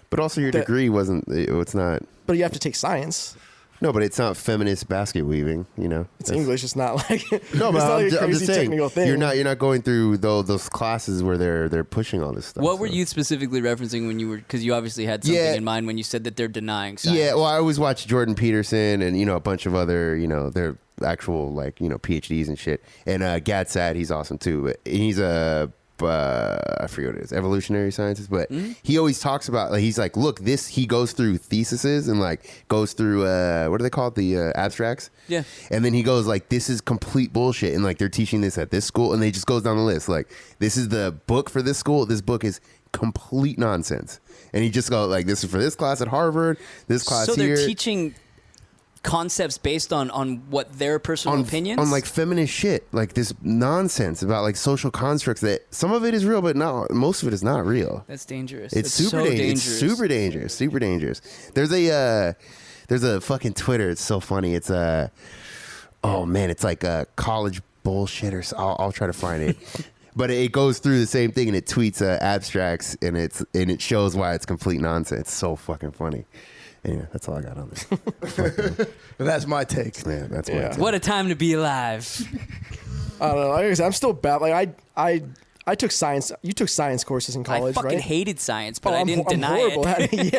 But also, your degree wasn't. It's not. But you have to take science. No, but it's not feminist basket weaving. It's English. It's not like No, it's but not like a I'm crazy just saying technical thing. you're not going through those classes where they're pushing all this stuff. What were you specifically referencing when you were? Because you obviously had something in mind when you said that they're denying science. Yeah, well, I always watch Jordan Peterson and a bunch of other their actual PhDs and shit. And Gadsad, he's awesome too. But he's a I forget what it is, evolutionary scientist, but he always talks about he's like, look, he goes through theses and goes through what are they called, the abstracts, and then he goes this is complete bullshit, and they're teaching this at this school, and they just goes down the list this is the book for this school, this book is complete nonsense, and he just goes this is for this class at Harvard, this class so here. They're teaching concepts based on what their personal opinions on feminist shit, this nonsense about social constructs that some of it is real, but most of it is not real. That's dangerous. It's super so dangerous. It's super dangerous. There's a fucking Twitter. It's so funny. It's it's like a college bullshit or so. I'll try to find it. But it goes through the same thing and it tweets abstracts and it shows why it's complete nonsense. It's so fucking funny. Anyway, that's all I got on this. That's my take. Yeah, that's my take. What a time to be alive. I don't know. Like I said, I'm still bad. I took science. You took science courses in college, I fucking right? hated science, but I didn't deny I'm horrible it. at it.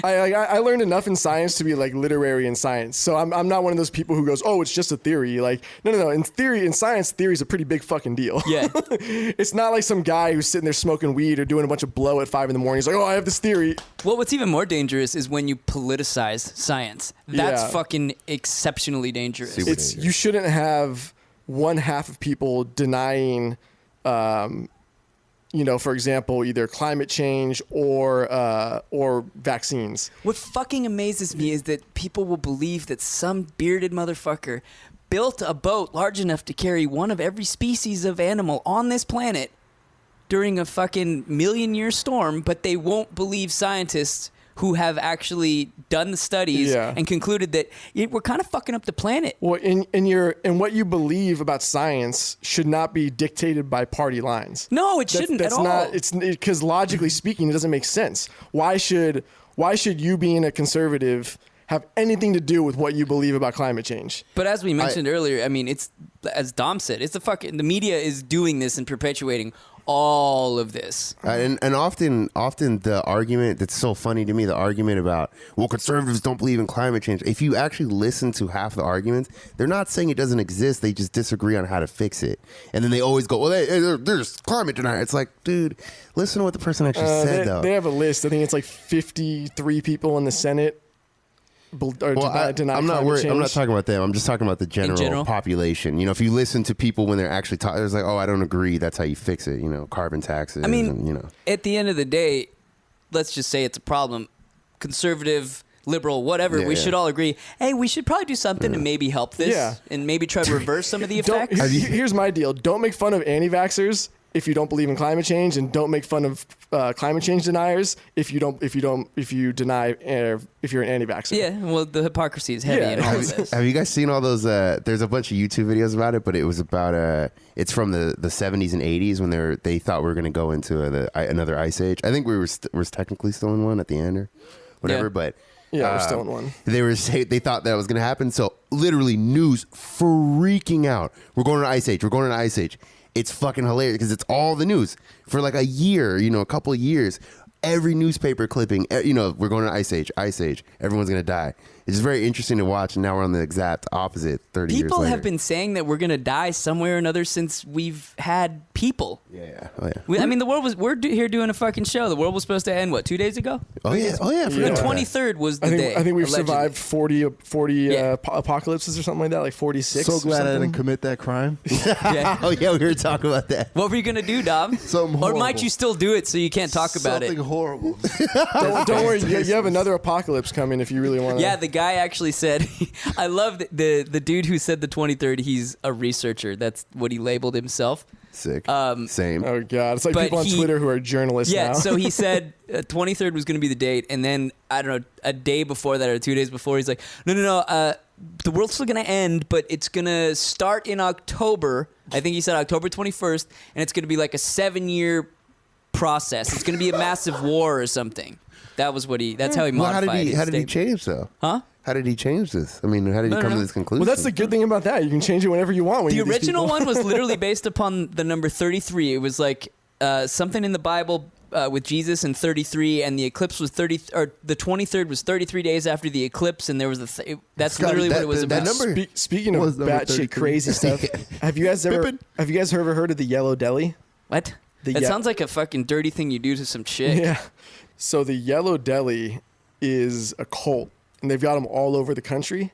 Yeah, I learned enough in science to be literary in science. So I'm not one of those people who goes, oh, it's just a theory. No. In science, theory is a pretty big fucking deal. Yeah. It's not like some guy who's sitting there smoking weed or doing a bunch of blow at 5 a.m. He's like, oh, I have this theory. Well, what's even more dangerous is when you politicize science. That's fucking exceptionally dangerous. Super dangerous. You shouldn't have one half of people denying. For example, either climate change or vaccines. What fucking amazes me is that people will believe that some bearded motherfucker built a boat large enough to carry one of every species of animal on this planet during a fucking million-year storm, but they won't believe scientists who have actually done the studies and concluded that we're kind of fucking up the planet. Well, and what you believe about science should not be dictated by party lines. No, it shouldn't at all. It's because logically speaking, it doesn't make sense. Why should you, being a conservative, have anything to do with what you believe about climate change? But as we mentioned earlier, I mean, it's, as Dom said, it's the media is doing this and perpetuating all of this. And often the argument that's so funny to me, the argument about, well, conservatives don't believe in climate change. If you actually listen to half the arguments, they're not saying it doesn't exist. They just disagree on how to fix it. And then they always go, well, there's climate deniers. It's like, dude, listen to what the person actually said, though. They have a list. I think it's 53 people in the Senate. I'm not worried. I'm not talking about them. I'm just talking about the general population. If you listen to people when they're actually talking, it's like, oh, I don't agree. That's how you fix it. Carbon taxes. I mean, and, at the end of the day, let's just say it's a problem. Conservative, liberal, whatever. We should all agree. Hey, we should probably do something to maybe help this, and maybe try to reverse some of the effects. Here's my deal. Don't make fun of anti-vaxxers if you don't believe in climate change, and don't make fun of climate change deniers if you deny if you're an anti-vaxxer. Yeah, well, the hypocrisy is heavy in all of this. Have you guys seen all those? There's a bunch of YouTube videos about it, but it was about it's from the 70s and 80s when they thought we were going to go into another ice age. I think we were technically still in one at the end or whatever, but. Yeah, we're still in one. They thought that was going to happen. So literally news freaking out. We're going to ice age. We're going to ice age. It's fucking hilarious because it's all the news for like a year, a couple of years. Every newspaper clipping, we're going to ice age. Everyone's going to die. It's very interesting to watch. And now we're on the exact opposite 30 years later. People have been saying that we're going to die somewhere or another since we've had people. Yeah. Oh, yeah. I mean, we're here doing a fucking show. The world was supposed to end, 2 days ago? Oh, yeah. The 23rd was the day. I think we've allegedly. survived 40 apocalypses or something like that, like 46. So glad I something. didn't commit that crime. Yeah. Oh, yeah, we were talking about that. What were you going to do, Dom? Something Or horrible. might you still do it so you can't talk about it? Something horrible. Don't worry, you have another apocalypse coming if you really want to. Yeah, the guy actually said, I love the dude who said the 23rd, he's a researcher. That's what he labeled himself. Sick. Same. Oh, God. It's like But people on Twitter who are journalists Yeah, now. so he said 23rd was going to be the date, and then, I don't know, a day before that or 2 days before, he's like, no, the world's still going to end, but it's going to start in October. I think he said October 21st, and it's going to be like a 7-year process. It's going to be a massive war or something. That's how he modified How did he change, though? Huh? How did he change this? I mean, how did he come to this conclusion? Well, that's the good thing about that. You can change it whenever you want. When The you original one was literally based upon the number 33. It was like something in the Bible with Jesus and 33, and the eclipse was 30, or the 23rd was 33 days after the eclipse, and there was that's Scotty, literally what it was about. that number- Speaking of was number batshit 33. crazy stuff, have you guys ever heard of the Yellow Deli? What? The That sounds like a fucking dirty thing you do to some chick. Yeah. So the Yellow Deli is a cult, and they've got them all over the country,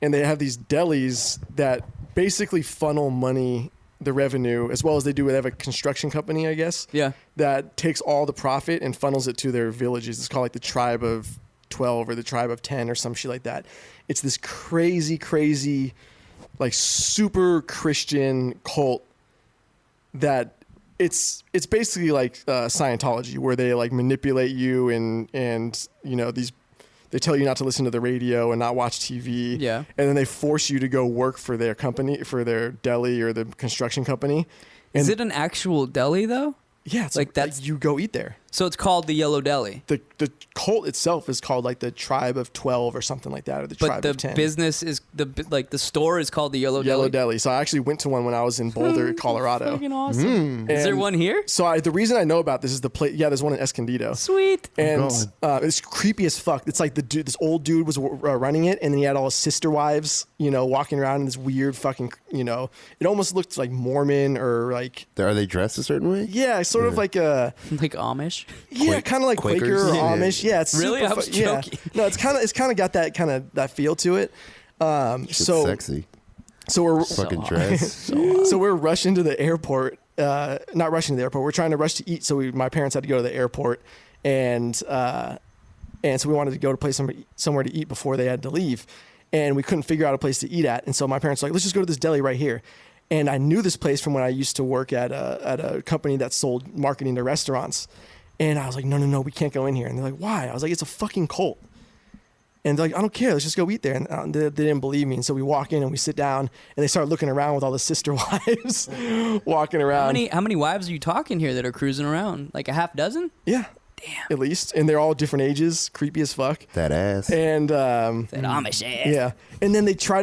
and they have these delis that basically funnel money, the revenue, as well as they have a construction company, I guess. Yeah. That takes all the profit and funnels it to their villages. It's called like the Tribe of 12 or the Tribe of 10 or some shit like that. It's this crazy, like super Christian cult that it's basically like Scientology, where they like manipulate you and they tell you not to listen to the radio and not watch TV. Yeah. And then they force you to go work for their company, for their deli or the construction company. And Is it an actual deli though? yeah, it's like like that's- you go eat there. So it's called the Yellow Deli. The cult itself is called like the Tribe of 12 or something like that, or the But Tribe the of 10. business is the store is called the Yellow Yellow Deli. Deli. So I actually went to one when I was in Boulder, Colorado. Fucking awesome. Is there And one here? So the reason I know about this is the place. Yeah, there's one in Escondido. Sweet. And it's creepy as fuck. It's like this old dude was running it, and then he had all his sister wives, walking around in this weird fucking, it almost looked like Mormon or like, Are they dressed a certain way? yeah, sort of like a, Like Amish. yeah, kind of like Quaker Quakers? or Yeah. Amish. Yeah, it's Really? super I was joking. No, it's kind of got that feel to it. Shit's sexy. So we're Fucking hot. dress. so we're rushing to the airport. Not rushing to the airport. We're trying to rush to eat. So my parents had to go to the airport, and so we wanted to go to somewhere to eat before they had to leave, and we couldn't figure out a place to eat at. And so my parents were like, let's just go to this deli right here. And I knew this place from when I used to work at a company that sold marketing to restaurants. And I was like, no, we can't go in here. And they're like, why? I was like, it's a fucking cult. And they're like, I don't care. Let's just go eat there. And they didn't believe me. And so we walk in and we sit down, and they start looking around with all the sister wives walking around. How many wives are you talking here that are cruising around? Like a half dozen? Yeah. Damn. At least. And they're all different ages, creepy as fuck. That ass. And That Amish ass. yeah. And then they try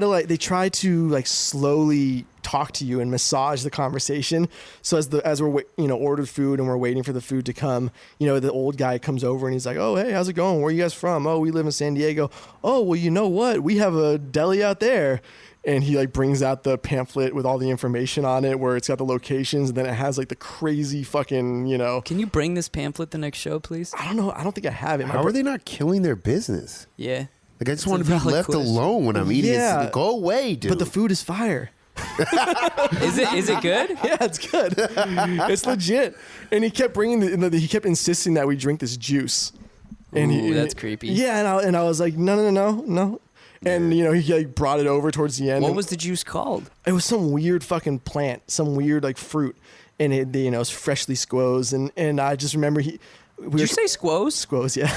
to slowly talk to you and massage the conversation. So as we're ordered food and we're waiting for the food to come, the old guy comes over and he's like, "Oh, hey, how's it going? Where are you guys from?" "Oh, we live in San Diego." "Oh, well, you know what? We have a deli out there." And he like brings out the pamphlet with all the information on it, where it's got the locations, and then it has like the crazy fucking, Can you bring this pamphlet the next show, please? I don't know. I don't think I have it. How are they not killing their business? Yeah. Like, I just That's want a to be valid left question. alone when I'm eating. Yeah. Go away, dude. But the food is fire. Is it good? Yeah, it's good. It's legit. And he kept he kept insisting that we drink this juice. And Ooh, that's creepy. Yeah, and I was like, no. And he like brought it over towards the end. What and was the juice called? it was some weird fucking plant, some weird like fruit. and it, you know, it's freshly squoze, and I just remember Did you say squoze? Squoze, yeah.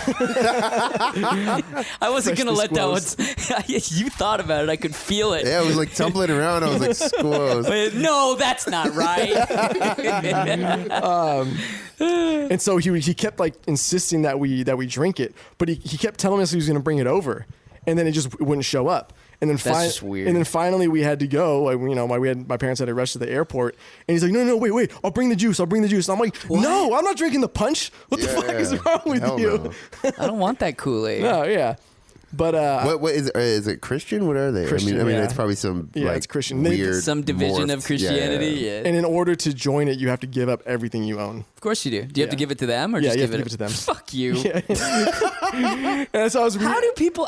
I wasn't gonna let Freshly that one. You thought about it. I could feel it. Yeah, it was like tumbling around. I was like, squoze. But no, that's not right. And so he kept like insisting that we drink it, but he kept telling us he was going to bring it over, and then it just wouldn't show up. And then just weird. And then finally we had to go. Like, you know, my parents had to rush to the airport, and he's like, no, wait, I'll bring the juice. And I'm like, What? no, I'm not drinking the punch. What the fuck is wrong with Hell you? no. I don't want that Kool-Aid. No, yeah. But What is it Christian? What are they? Christian, I mean, yeah. it's probably some Yeah, like it's Christian. weird Some division of morphed- Christianity. Yeah. and in order to join it, you have to give up everything you own. Of course you do. Do you have to Yeah. give it to them or Yeah, just you give have it to give it to them. Fuck you. And so I was How do people?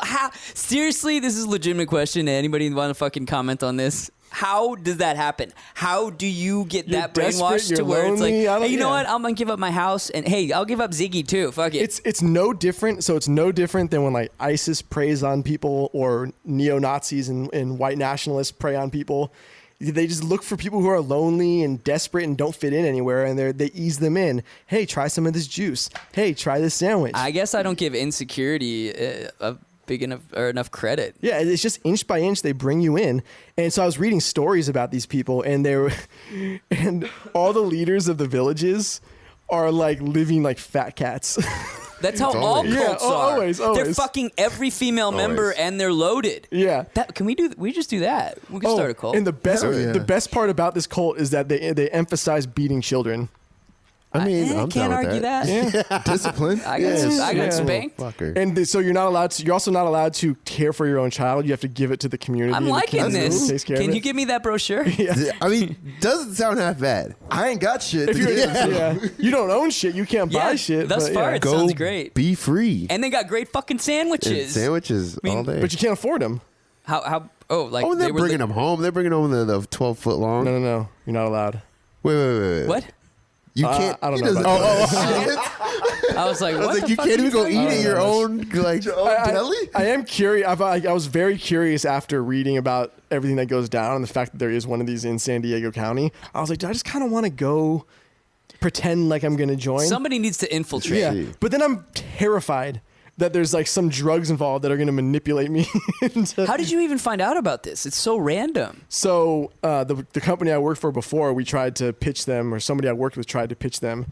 Seriously, this is a legitimate question. Anybody want to fucking comment on this? How does that happen? How do you get You're that desperate, brainwashed to you're where lonely, it's I like, don't- hey, you know yeah. what? I'm gonna give up my house, and hey, I'll give up Ziggy too. Fuck it. It's no different. So it's no different than when like ISIS preys on people or neo-Nazis and white nationalists prey on people. They just look for people who are lonely and desperate and don't fit in anywhere, and they ease them in. Hey, try some of this juice. Hey, try this sandwich. I guess I don't give insecurity a big enough or enough credit. Yeah, it's just inch by inch they bring you in. And so I was reading stories about these people, and and all the leaders of the villages are like living like fat cats. That's how It's all always- cults Yeah, are. always. They're fucking every female member, Always. and they're loaded. Yeah. Can we do? We just do that. We can start a cult. And the best Hell yeah. the best part about this cult is that they emphasize beating children. I mean, I'm can't down with argue that. Discipline. I got, Yes. I got Yeah. spanked. Fucker. And so you're not allowed to. You're also not allowed to care for your own child. You have to give it to the community. I'm and the liking community this. takes care of Can it. you give me that brochure? I mean, doesn't sound half bad. I ain't got shit. If you're, yeah, you don't own shit. You can't buy Yeah, shit. thus but, far yeah. it sounds great. Be free. And they got great fucking And sandwiches. sandwiches mean, all day. But you can't afford them. How? Oh, like Oh, and they they're were bringing them home. They're bringing home the 12-foot long. No. You're not allowed. Wait. What? You can't. I don't he know doesn't- about I was like, I what was like, the you fuck can't are even go talking eat about? at your own like. I am curious. I was very curious after reading about everything that goes down and the fact that there is one of these in San Diego County. I was like, I just kind of want to go pretend like I'm going to join. Somebody needs to infiltrate. Yeah, but then I'm terrified that there's like some drugs involved that are going to manipulate me. How did you even find out about this? It's so random. So the company I worked for before, we tried to pitch them, or somebody I worked with tried to pitch them,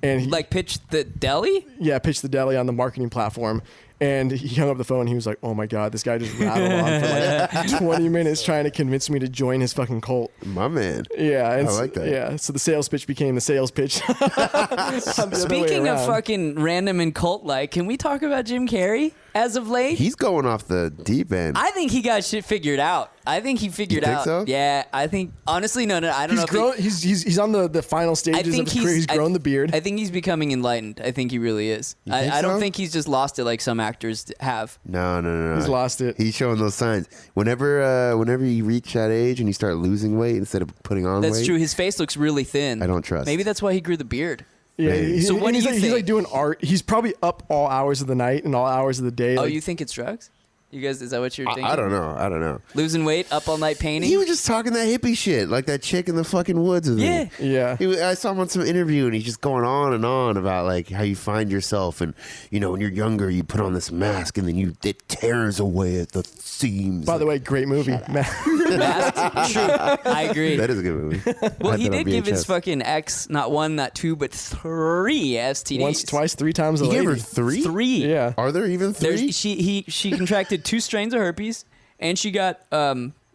and he, Like pitch the deli? pitched the deli on the marketing platform. And he hung up the phone. And he was like, "Oh my god, this guy just rattled on for like 20 minutes trying to convince me to join his fucking cult." My man. Yeah, and I like that. Yeah, so the sales pitch became the sales pitch. Speaking of fucking random and cult-like, can we talk about Jim Carrey as of late? He's going off the deep end. I think he got shit figured out. I think he figured You think out. so? Yeah, I think honestly, no, I don't know. he's if grown. He's on the final I stages think of his career. He's grown the beard. I think he's becoming enlightened. I think he really is. You think I don't so? think he's just lost it like some actors have. No. He's lost it. He's showing those signs. Whenever you reach that age and you start losing weight instead of putting on weight. That's true. His face looks really thin. I don't trust. Maybe that's why he grew the beard. Yeah. Maybe. So what do he's you like, He's think? like doing art. He's probably up all hours of the night and all hours of the day. Oh, like- you think it's drugs? You guys, is that what you're thinking? I don't know. Losing weight, up all night painting. He was just talking that hippie shit, like that chick in the fucking woods with Yeah. me. Yeah. I saw him on some interview, and he's just going on and on about like how you find yourself, and when you're younger, you put on this mask, and then it tears away at the seams. By the way, great movie. That's true. I agree. that is a good movie. Well, I had he that on did give his VHS. fucking ex not one, not two, but 3 STDs. Once, twice, 3 times a He lady. gave her 3. 3. Yeah. Are there even 3? There's, she contracted 2 strains of herpes, and she got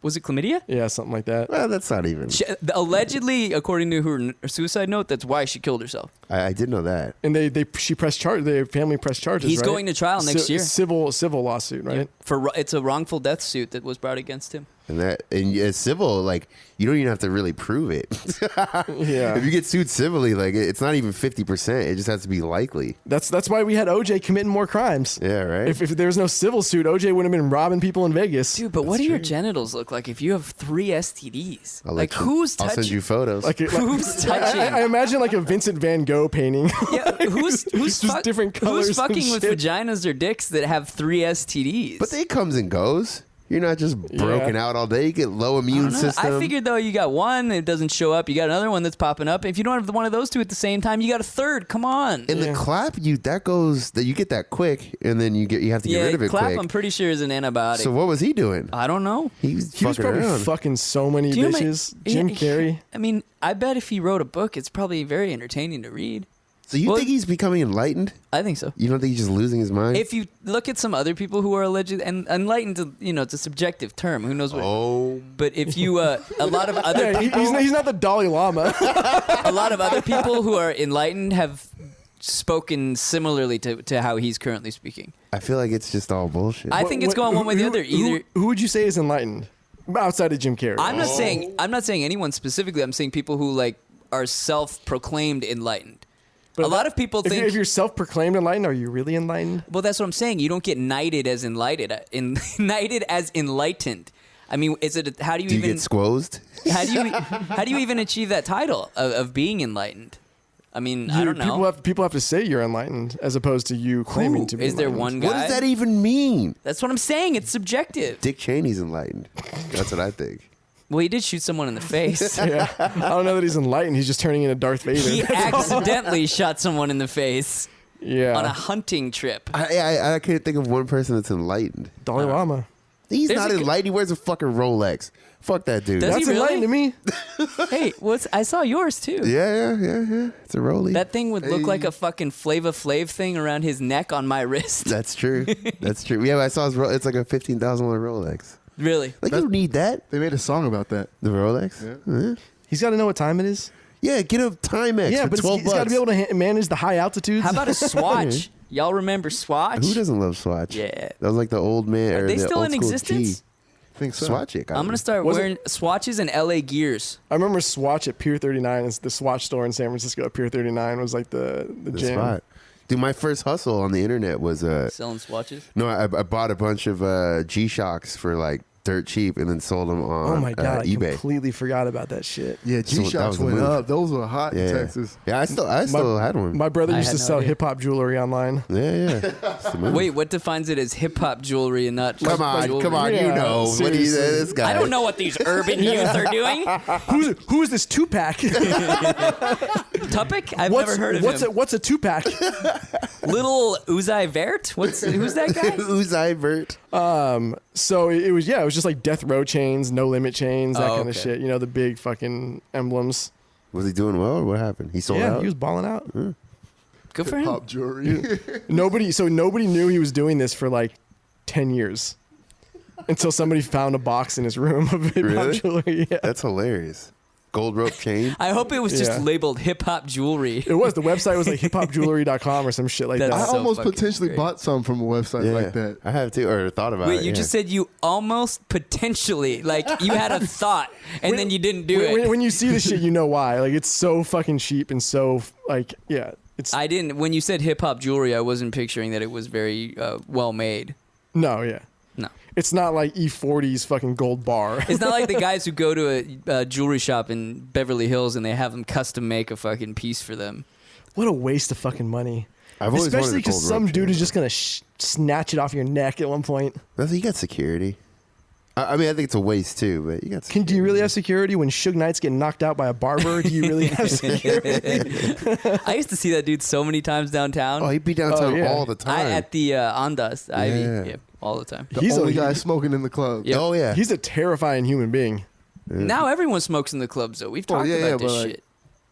was it chlamydia? Yeah, something like that. Well, that's not even. Allegedly, according to her suicide note, that's why she killed herself. I did know that. And she pressed charge. Their family pressed charges. He's right? going to trial next year. Civil lawsuit, right? It's a wrongful death suit that was brought against him. And it's civil, like you don't even have to really prove it. Yeah. If you get sued civilly, like it's not even 50%. It just has to be likely. That's why we had OJ committing more crimes. Yeah, right. If there was no civil suit, OJ would have been robbing people in Vegas. Dude, but what do your genitals look like if you have 3 STDs? I'll Like let you- who's I'll touching? send you photos. Who's touching? I imagine like a Vincent Van Gogh painting. Yeah, who's just different colors Who's and fucking with shit. vaginas or dicks that have 3 STDs? But it comes and goes. You're not just broken out all day. You get low immune system. I figured though you got one that doesn't show up. You got another one that's popping up. If you don't have one of those two at the same time, you got a third. Come on. In the clap, you get that quick, and then you have to get rid of it clap, quick. I'm pretty sure is an antibiotic. So what was he doing? I don't know. He was probably around. fucking so many Do you know bitches. Jim Carrey. I mean, I bet if he wrote a book, it's probably very entertaining to read. So you think he's becoming enlightened? I think so. You don't think he's just losing his mind? If you look at some other people who are alleged and enlightened, it's a subjective term. Who knows what? Oh. But if you, a lot of other people, He's not the Dalai Lama. a lot of other people who are enlightened have spoken similarly to how he's currently speaking. I feel like it's just all bullshit. I think it's going one way or the other. Either who would you say is enlightened outside of Jim Carrey? I'm not saying anyone specifically. I'm saying people who are self-proclaimed enlightened. But a lot of people think if you're self-proclaimed enlightened, are you really enlightened? Well, that's what I'm saying. You don't get knighted as enlightened. Knighted as enlightened. I mean, how do you even get squozed? How do you even achieve that title of being enlightened? I mean, I don't know. People have to say you're enlightened as opposed to you claiming to be. Is there enlightened. one guy? What does that even mean? That's what I'm saying. It's subjective. Dick Cheney's enlightened. That's what I think. Well, he did shoot someone in the face. Yeah, I don't know that he's enlightened. He's just turning into Darth Vader. He accidentally shot someone in the face. Yeah, on a hunting trip. I can't think of one person that's enlightened. Dalai Lama. He's not enlightened. He wears a fucking Rolex. Fuck that dude. Does That's he really? enlightened to me. Hey, I saw yours too. Yeah. It's a Rolex. That thing would look like a fucking Flava Flav thing around his neck on my wrist. That's true. That's true. Yeah, I saw his It's like a $15,000 Rolex. Really? Like, you don't need that. They made a song about that. The Rolex? Yeah. He's got to know what time it is. Yeah, get a Timex Yeah, for but $12. he's got to be able to manage the high altitudes. How about a Swatch? Y'all remember Swatch? Who doesn't love Swatch? Yeah. That was like the old man. Are or they the still old in school existence? G. I think so. Swatch it. I'm going to start wearing Swatches and LA Gears. I remember Swatch at Pier 39. It's the Swatch store in San Francisco at Pier 39 was like the jam. Spot. Dude, my first hustle on the internet was selling Swatches? No, I bought a bunch of G-Shocks for like dirt cheap and then sold them on Oh my God, I eBay. completely forgot about that shit. Yeah, So that G-Shocks was the went move. up. Those were hot in Texas. Yeah, I still had one. My brother I used had to no sell idea. hip-hop jewelry online. Yeah. It's the move. Wait, what defines it as hip-hop jewelry and not Come on, jewelry? you Yeah, know. What do you seriously. this guy? I don't know what these urban youth are doing. Who is this two-pack? Tupic? I've never heard of him. What's a two-pack? Little Uzai Vert? Who's that guy? Uzai Vert. So it was just like death row chains, no limit chains, that kind of okay. shit. You know, the big fucking emblems. Was he doing well or what happened? He sold out? He was balling out. Good for him. Pop jewelry. Nobody knew he was doing this for like 10 years until somebody found a box in his room of hip-hop Really? jewelry. Yeah. That's hilarious. Gold rope chain. I hope it was just Yeah. labeled hip-hop jewelry. It was. The website was like hiphopjewelry.com or some shit like That's I that. so almost fucking potentially great. bought some from a website like that. I have too, or thought about it. Wait, you just said you almost potentially, like you had a thought and then you didn't do it. When you see the shit, you know why. Like, it's so fucking cheap and so, like, yeah. It's I didn't. When you said hip-hop jewelry, I wasn't picturing that it was very well made. No, yeah. No. It's not like E40's fucking gold bar. It's not like the guys who go to a jewelry shop in Beverly Hills and they have them custom make a fucking piece for them. What a waste of fucking money. I've always Especially wanted a because gold some rope dude chain. is just going to snatch it off your neck at one point. You got security. I mean, I think it's a waste too, but you got security. Do you really have security when Suge Knight's getting knocked out by a barber? Do you really have security? I used to see that dude so many times downtown. Oh, he'd be downtown Oh, yeah. all the time. At the Andas, the Ivy, Yeah. all the time. The He's only a- guy smoking in the club. Yep. Oh, yeah. He's a terrifying human being. Now everyone smokes in the clubs, though. We've Oh, talked yeah, about but this like, shit.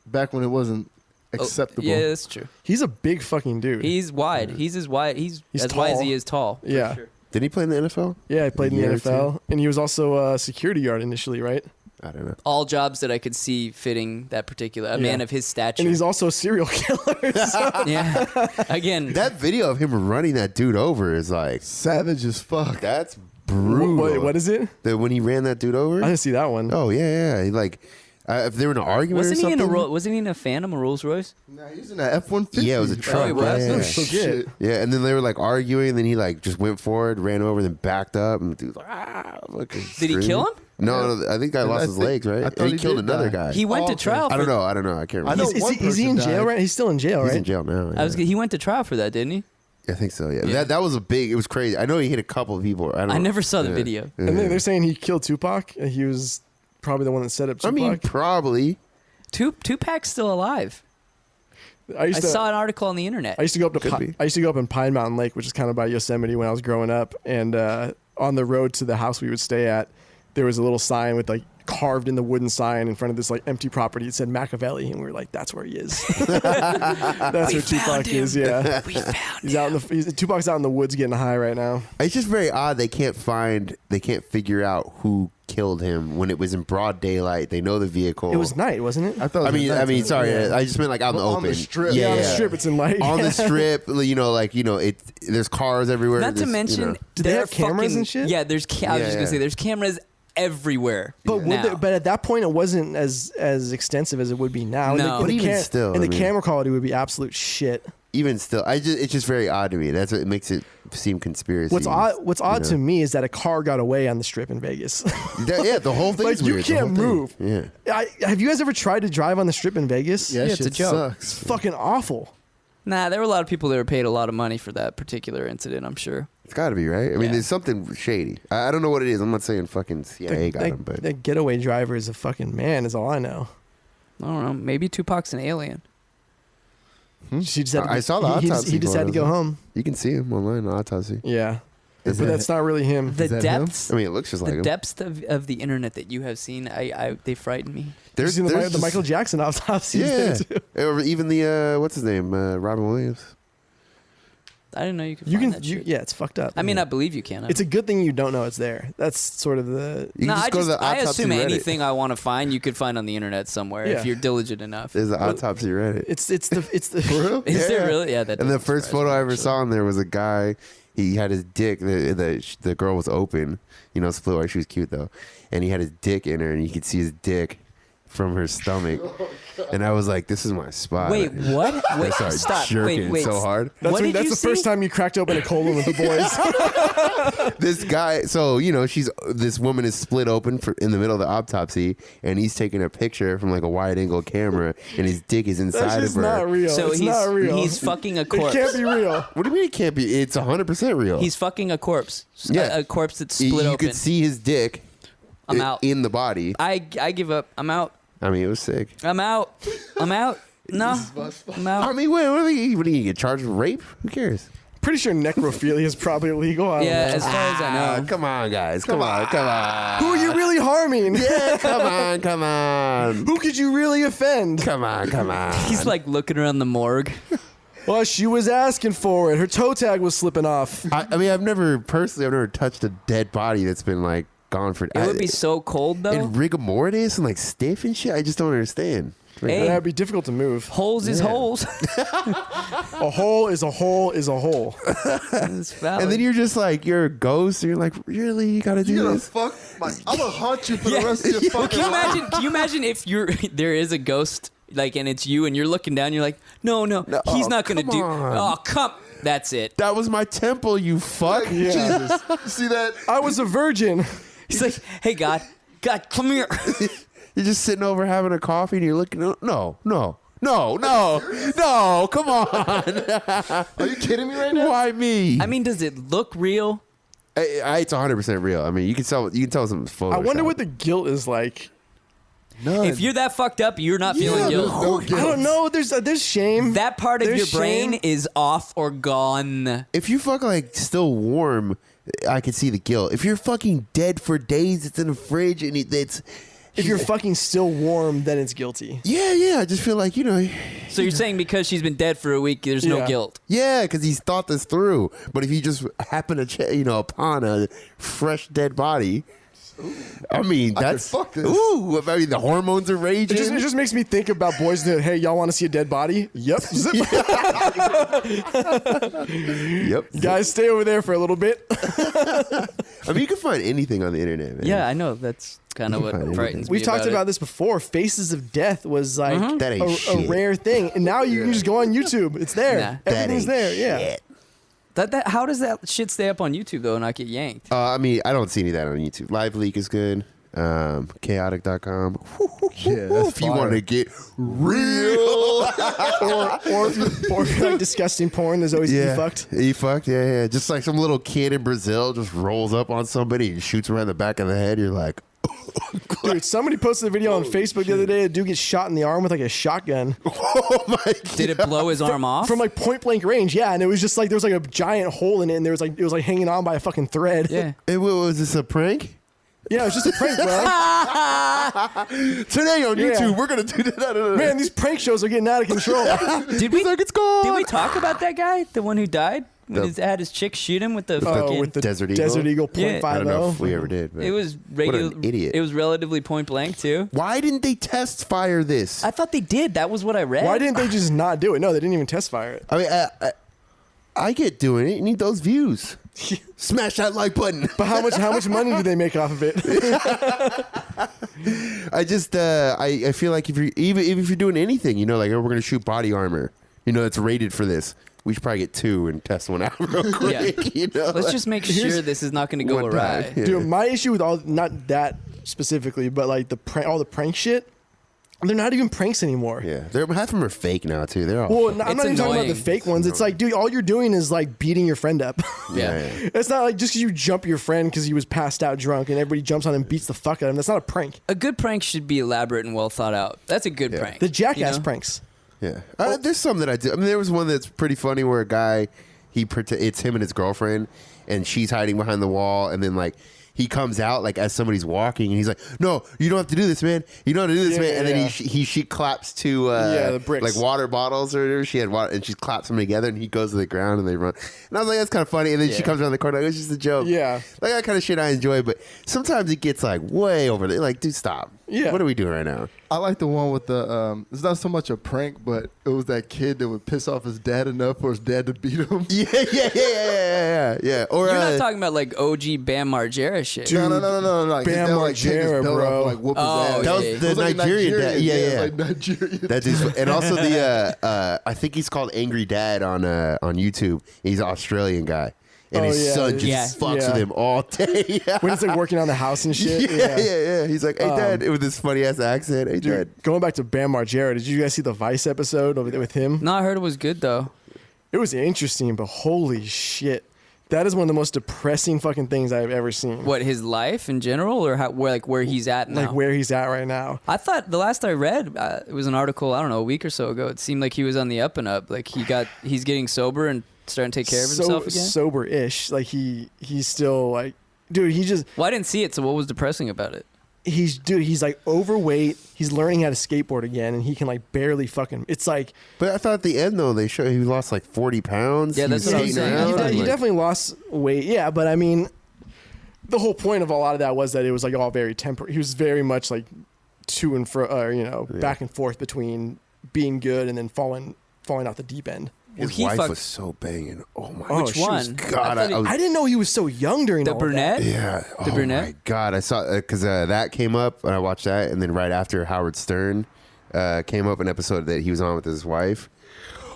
back when it wasn't acceptable. Yeah, that's true. He's a big fucking dude. He's wide. He's as wide. He's He's as wide as tall. he is tall. for Yeah. sure. Did he play in the NFL? Yeah, he played in the year or NFL. And he was also a security guard initially, right? I don't know. All jobs that I could see fitting that particular man of his stature. And he's also a serial killer. so- yeah. Again, That video of him running that dude over is like, Savage as fuck. that's brutal. What is it? When he ran that dude over? I didn't see that one. Oh, yeah. He like, if they were in an argument wasn't or he something. wasn't he in a Phantom, a Rolls Royce? Nah, he's in that F-150. Yeah, it was a truck. he was? Yeah. Oh, shit. Yeah, and then they were like arguing, and then he like just went forward, ran over, then backed up, and the dude was like, fucking Did he kill him? No, I think I lost his legs, right? I thought And he he killed did another die. guy. He went to okay. trial. I For, don't know. I can't I remember. know one Is he in person jail died. right? He's still in jail, He's right? in jail now. I was. He went to trial for that, didn't he? I think so. Yeah. That was it was crazy. I know he hit a couple of people. I never saw the video. And they're saying he killed Tupac. He was probably the one that set up Tupac. I mean, probably. Tupac's still alive. I saw an article on the internet. I used to go up in Pine Mountain Lake, which is kind of by Yosemite when I was growing up, and on the road to the house we would stay at, there was a little sign with like carved in the wooden sign in front of this like empty property. It said Machiavelli, and we were like, "That's where he is. That's where Tupac is." Yeah, we found him. Tupac's out in the woods getting high right now. It's just very odd. They can't figure out who killed him when it was in broad daylight. They know the vehicle. It was night, wasn't it? I thought. Sorry. Yeah. I just meant like out in the open. On the strip. Yeah, on the strip. It's in light. On the strip, there's cars everywhere. Not to mention, do they have cameras and shit? Yeah, I was just gonna say, there's cameras everywhere. But but at that point, it wasn't as extensive as it would be now. No, but even still, the camera quality would be absolute shit. Even still, it's just very odd to me. That's what makes it seem conspiracy. What's odd to me is that a car got away on the strip in Vegas. The whole thing. Like, you can't move. Yeah. Have you guys ever tried to drive on the strip in Vegas? Yeah, it's a joke. Sucks. It's fucking awful. Nah, there were a lot of people that were paid a lot of money for that particular incident, I'm sure. It's got to be, right? I mean, there's something shady. I don't know what it is. I'm not saying fucking CIA got him, but the getaway driver is a fucking man. Is all I know. I don't know. Maybe Tupac's an alien. She just had to I saw the autopsy. He just had to go home. You can see him online, the autopsy. Yeah. But that's not really him. The depths. I mean, it looks just like him. The depths of the internet that you have seen, they frighten me. There's the Michael Jackson autopsy. Yeah. Or even the what's his name, Robin Williams. I didn't know you could find that shit. Yeah, it's fucked up. I mean, I believe you can. It's a good thing you don't know it's there. That's sort of the... I assume anything I want to find, you could find on the internet somewhere if you're diligent enough. There's an autopsy Reddit. It's the For real? Is there really? Yeah. And the first photo I ever saw on there was a guy. He had his dick. The girl was open. Split white. She was cute though, and he had his dick in her, and you could see his dick from her stomach. And I was like, "This is my spot." Wait, what? Wait, I started stop. jerking Wait. so hard. That's the first time you cracked open a colon with the boys. This guy, this woman is split open in the middle of the autopsy, and he's taking a picture from like a wide angle camera, and his dick is inside of her. Not real. So it's not real. He's fucking a corpse. It can't be real. What do you mean it can't be? It's 100% real. He's fucking a corpse. Yeah. A corpse that's split you open. could see his dick. I'm out. In the body. I give up. I'm out. I mean, it was sick. I'm out. No, I'm out. I mean, what are you get charged with rape? Who cares? Pretty sure necrophilia is probably illegal. I don't know. As far as I know. Come on, guys. Come on. Who are you really harming? Yeah, come on. Who could you really offend? Come on. He's like looking around the morgue. Well, she was asking for it. Her toe tag was slipping off. I mean, I've never touched a dead body that's been like gone for. It would be so cold though. And rigor mortis and like stiff and shit. I just don't understand. Hey. That'd be difficult to move. Holes is holes. A hole is a hole is a hole. That's valid. And then you're just like, you're a ghost. And you're like, really? You gotta do this? I'm gonna haunt you for the rest of your fucking life. Can you imagine if there is a ghost, like, and it's you, and you're looking down, and you're like, no, he's not gonna do. Oh, come. That's it. That was my temple, you fuck. Yeah. Jesus. You see that? I was a virgin. He's like, hey, God, come here. You're just sitting over having a coffee and you're looking. No, come on. Are you kidding me right now? Why me? I mean, does it look real? It's 100% real. I mean, you can tell something's Photoshop. I wonder what the guilt is like. None. If you're that fucked up, you're not feeling guilt. No guilt. I don't know. There's shame. That part of There's your brain shame. is off or gone. If you fuck like still warm, I can see the guilt. If you're fucking dead for days, it's in the fridge and it's. If you're fucking still warm, then it's guilty. Yeah. I just feel like So you're saying because she's been dead for a week, there's no Yeah. guilt. Yeah, because he's thought this through. But if you just happen to, upon a fresh dead body, I mean, that's fuck this. Ooh, I mean, the hormones are raging. It just makes me think about boys that, hey, y'all want to see a dead body? Yep. Zip. Yep. Guys, stay over there for a little bit. I mean, you can find anything on the internet, man. Yeah, I know. That's kind of what frightens me. We've talked about it. this before. Faces of Death was like That ain't a shit. rare thing. And now you can just go on YouTube. It's there. Nah. Everything's That there. ain't Yeah. shit. How does that shit stay up on YouTube though and not get yanked? I mean, I don't see any of that on YouTube. Live Leak is good. chaotic.com. Yeah, that's If you fire. want to get real. or if you like disgusting porn, there's always Yeah. E fucked. E-fucked, yeah. Just like some little kid in Brazil just rolls up on somebody and shoots around the back of the head. You're like, Dude, somebody posted a video on Facebook the other day. A dude gets shot in the arm with like a shotgun oh my God. Did it blow his arm off? from like point blank range. Yeah, and it was just like there was like a giant hole in it, and there was like it was like hanging on by a fucking thread. yeah. Hey, was this a prank? Yeah, it was just a prank, bro. Today on Yeah. YouTube, we're going to do that. Man, these prank shows are getting out of control. Did we? like, it's gone. Did we talk about that guy? The one who died? When had his chick shoot him with the fucking. With the Desert Desert Eagle? Eagle Yeah. I don't know if .50. we ever did. But It was what an idiot. It was relatively point blank too. Why didn't they test fire this? I thought they did. That was what I read. Why didn't they just not do it? No, they didn't even test fire it. I mean, I get doing it. You need those views. Smash that like button. But how much money do they make off of it? I just I feel like if you're doing anything, you know, like oh, we're gonna shoot body armor, you know, it's rated for this. We should probably get 2 and test one out real quick. Yeah. You know, Let's just make sure this is not going to go one awry. time. Yeah. Dude, my issue with all not that specifically, but like all the prank shit, they're not even pranks anymore. Yeah, half of them are fake now too. They're all Well, I'm It's not even talking about the annoying. fake ones. It's like, dude, all you're doing is like beating your friend up. Yeah. It's not like just because you jump your friend because he was passed out drunk and everybody jumps on him and beats the fuck out of him. That's not a prank. A good prank should be elaborate and well thought out. That's a good prank. The jackass you know? pranks. Yeah, there's some that I do. I mean, there was one that's pretty funny where a guy it's him and his girlfriend, and she's hiding behind the wall, and then like he comes out like as somebody's walking, and he's like, "No, you don't have to do this, man. You don't have to do this, Yeah, man." And yeah. then she claps to the bricks. like water bottles or whatever. She had water, and she claps them together, and he goes to the ground, and they run. And I was like, "That's kind of funny." And then she Yeah. comes around the corner, like, "It's just a joke." Yeah. like that kind of shit I enjoy, but sometimes it gets like way over there. Like, dude, stop. Yeah. What are we doing right now? I like the one with the. It's not so much a prank, but it was that kid that would piss off his dad enough for his dad to beat him. Yeah. Or You're not talking about like OG Bam Margera shit. No. Like, his Bam dad, like, take his Margera, belt bro. off, like whoop his Oh, ass. That was yeah. It the was like Nigerian dad. Yeah. like Nigerian. That is, and also the I think he's called Angry Dad on YouTube. He's an Australian guy, and Oh, his yeah. son just Yeah. fucks Yeah. with him all day. When it's like working on the house and shit. yeah. He's like, "Hey, Dad," with this funny ass accent. "Hey, Dad." Dude, going back to Bam Margera, did you guys see the Vice episode with him? No, I heard it was good though. It was interesting, but holy shit. That is one of the most depressing fucking things I've ever seen. What, his life in general, or where he's at now? Like where he's at right now. I thought the last I read, it was an article, I don't know, a week or so ago. It seemed like he was on the up and up. Like he's getting sober and starting to take care of himself again. Sober-ish. Like he's still like, dude, Well, I didn't see it, so what was depressing about it? he's like overweight. He's learning how to skateboard again, and he can like barely fucking. It's like But I thought at the end though they showed he lost like 40 pounds. Yeah, He that's was what I was skating saying. around, he like- definitely lost weight. Yeah, but I mean, the whole point of a lot of that was that it was like all very temporary. He was very much like to and fro, back and forth between being good and then falling off the deep end. His he wife fucked- was so banging. Oh my Oh, Which she was- one? God, I thought I was- I didn't know he was so young during the all of brunette? Yeah. The oh brunette? my God. I saw because that came up and I watched that, and then right after Howard Stern came up an episode that he was on with his wife.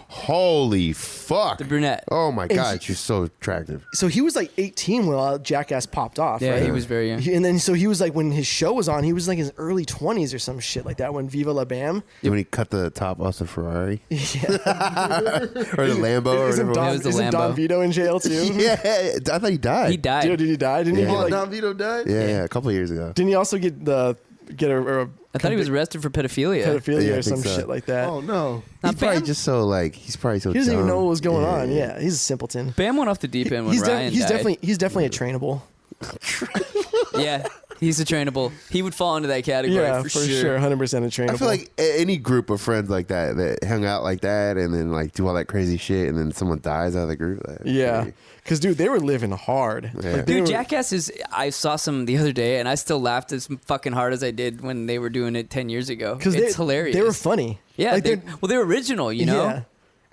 Holy fuck. The brunette. Oh my And God, he- she's so attractive. So he was like 18 when Jackass popped off. Yeah, right? he was very young. And then so he was like when his show was on, he was like in his early 20s or some shit like that when Viva La Bam. When he cut the top off the Ferrari Yeah. or the Lambo or Isn't whatever. Don, It was the isn't Don Lambo. Vito in jail too? Yeah, I thought he died. He died. Dude, did he die? Didn't Yeah. he Oh, get Don Vito died? Yeah, a couple of years ago. Didn't he also get a I thought he was arrested for pedophilia. pedophilia Yeah, I or some think so. shit like that? Oh, no. He's Not probably Bam? just so like he's probably so. He doesn't even dumb. know what was going on. Yeah, he's a simpleton. Bam went off the deep end when He's, Ryan died. he's definitely a trainable. Yeah, he's a trainable. He would fall into that category Yeah, for, for sure. sure, 100% a trainable. I feel like any group of friends like that hung out like that and then like do all that crazy shit and then someone dies out of the group. Like, yeah, because dude, they were living hard. Yeah. Like, they Dude, were- Jackass is. I saw some the other day, and I still laughed as fucking hard as I did when they were doing it 10 years ago. because It's hilarious. They were funny. Yeah, like, they're original. You know. Yeah.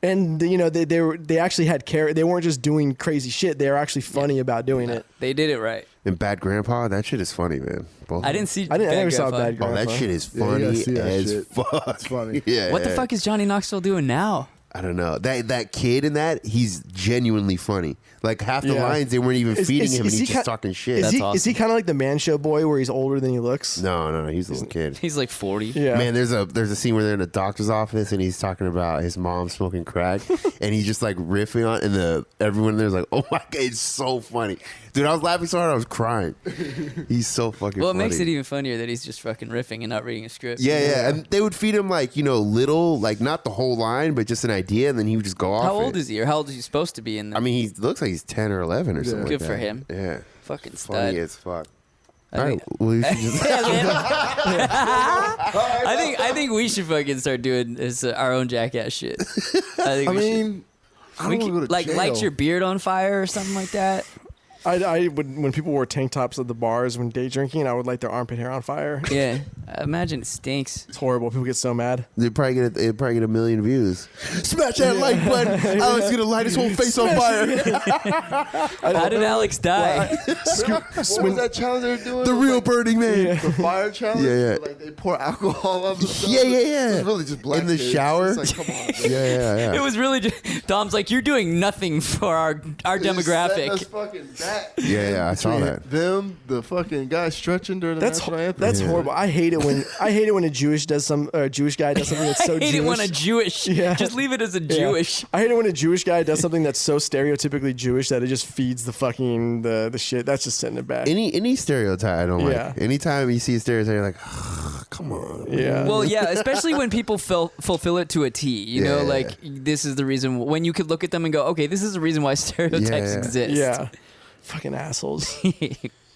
And they actually had care. They weren't just doing crazy shit. They were actually funny about doing it. They did it right. And Bad Grandpa, that shit is funny, man. Both I of them. didn't see. I never saw Grandpa. Bad Oh, that Grandpa. shit is Yeah, you funny gotta see that as shit. fuck. It's funny. Yeah. What the fuck is Johnny Knoxville doing now? I don't know. That kid in that, he's genuinely funny. Like half the Yeah. lines, they weren't even feeding him, and he's just talking shit. Is he kind of like the Man Show boy where he's older than he looks? No, he's a little kid. He's like 40. Yeah. Man, there's a scene where they're in a doctor's office and he's talking about his mom smoking crack, and he's just like riffing on, and everyone there's like, oh my god, it's so funny, dude. I was laughing so hard I was crying. He's so fucking. Well, it funny. makes it even funnier that he's just fucking riffing and not reading a script. Yeah, and they would feed him like little, like not the whole line, but just an idea, and then he would just go off. How old is he, or how old is he supposed to be in the? I mean, he looks like he's 10 or 11 or something. Good like for that. him. Yeah, Fucking stud. funny as fuck. I All think- right, well, you should just I think we should fucking start doing this, our own jackass shit. I think I we mean, I should. don't want to go to Like jail. light your beard on fire or something like that. I would, when people wore tank tops at the bars when day drinking, I would light their armpit hair on fire. Yeah, I imagine it stinks. It's horrible. People get so mad. They'd probably get a million views. Smash that like button. Alex is gonna light his whole face on fire. How did Alex die? What was that challenge they were doing? The real Burning Man. The fire challenge? Yeah, yeah. Where, like they pour alcohol on themselves. Yeah. It was really just black In the kids. shower? It's like, come on. Yeah. It was really just Dom's like, you're doing nothing for our demographic. Us fucking back. Yeah, I saw that. Them, the fucking guy stretching during the national anthem. That's horrible. I hate it when a Jewish guy does something that's so I hate Jewish. it when a Jewish. Yeah. Just leave it as a Yeah. Jewish. I hate it when a Jewish guy does something that's so stereotypically Jewish that it just feeds the fucking the shit. That's just setting it back. Any stereotype I don't Yeah. like. Anytime you see a stereotype, you're like, come on. Yeah. Well, yeah, especially when people fulfill it to a T. You know, Yeah. like this is the reason when you could look at them and go, okay, this is the reason why stereotypes Yeah. exist. Yeah. Fucking assholes.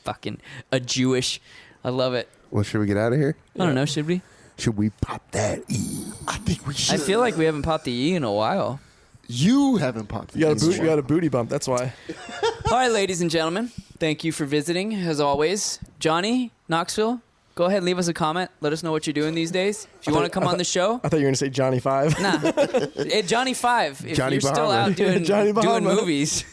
Fucking a Jewish. I love it. Well, should we get out of here? I don't know. Should we? Should we pop that E? I think we should. I feel like we haven't popped the E in a while. You haven't popped it. You got a booty bump. That's why. All right, ladies and gentlemen, thank you for visiting, as always. Johnny, Knoxville, go ahead and leave us a comment. Let us know what you're doing these days. If you want to come on the show, I thought you were gonna say Johnny 5. nah. Johnny 5, if Johnny you're still Bahama. out doing Johnny Bahama. movies.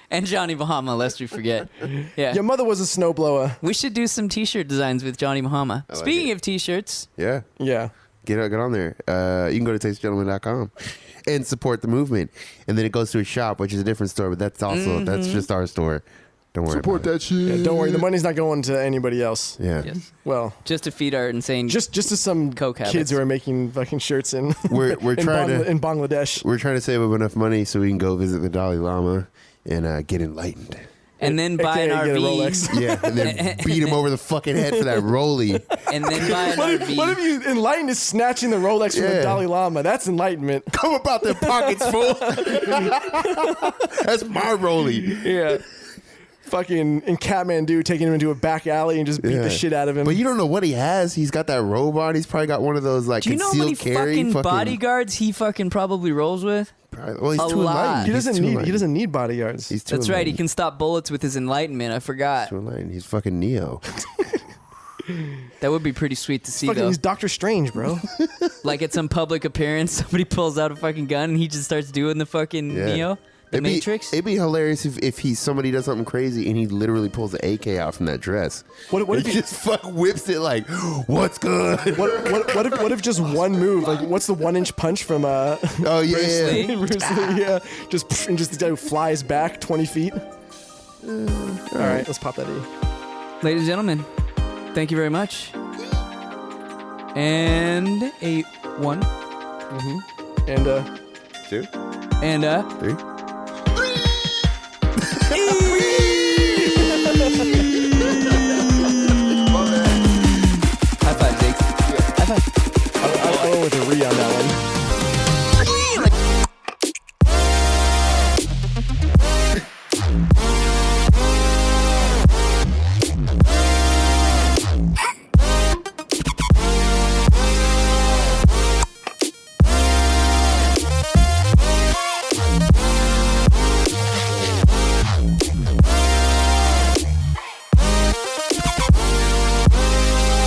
And Johnny Bahama, lest we forget. Yeah. Your mother was a snowblower. We should do some T-shirt designs with Johnny Bahama. like Speaking it. of T-shirts, Yeah. Yeah. Get on there. You can go to tastegentleman.com and support the movement. And then it goes to a shop, which is a different store, but that's also, that's just our store. Don't worry Support about that shit. Yeah, don't worry. The money's not going to anybody else. it. Yeah. yes, Well, just to feed our insane. just to some Coke kids habits. who are making fucking shirts in We're trying to in Bangladesh. we're trying to save up enough money so we can go visit the Dalai Lama and get enlightened. and then buy an AKA get a RV. Rolex. Yeah, and then beat him over the fucking head for that rollie. And then buy an RV. What if you enlightened is snatching the Rolex from the Yeah. Dalai Lama? That's enlightenment. Come about their pockets full. That's my rollie. Yeah. Fucking in Kathmandu, taking him into a back alley and just beat the shit out of him. But you don't know what he has. He's got that robot. He's probably got one of those like Do you know how many concealed carry. fucking bodyguards he fucking probably rolls with? Well, he's A too lot. enlightened. he He's doesn't too need enlightened. bodyguards. He's too That's right. He enlightened. can stop bullets with his enlightenment. I forgot. Too enlightened. He's fucking Neo. That would be pretty sweet to see, Fucking, though. he's Doctor Strange, bro. Like at some public appearance, somebody pulls out a fucking gun and he just starts doing the fucking Yeah. Neo, the Matrix. It'd be hilarious if somebody does something crazy and he literally pulls the AK out from that dress. What if he he- just fuck whips it like, what's good? What if just one move? Like, what's the 1-inch punch from Oh yeah, Bruce yeah. Lee. Bruce Lee? Yeah, just the guy who flies back 20 feet. All right, let's pop that E. Ladies and gentlemen, thank you very much. And a 1 And 2, and 3. high five, Jake. High five.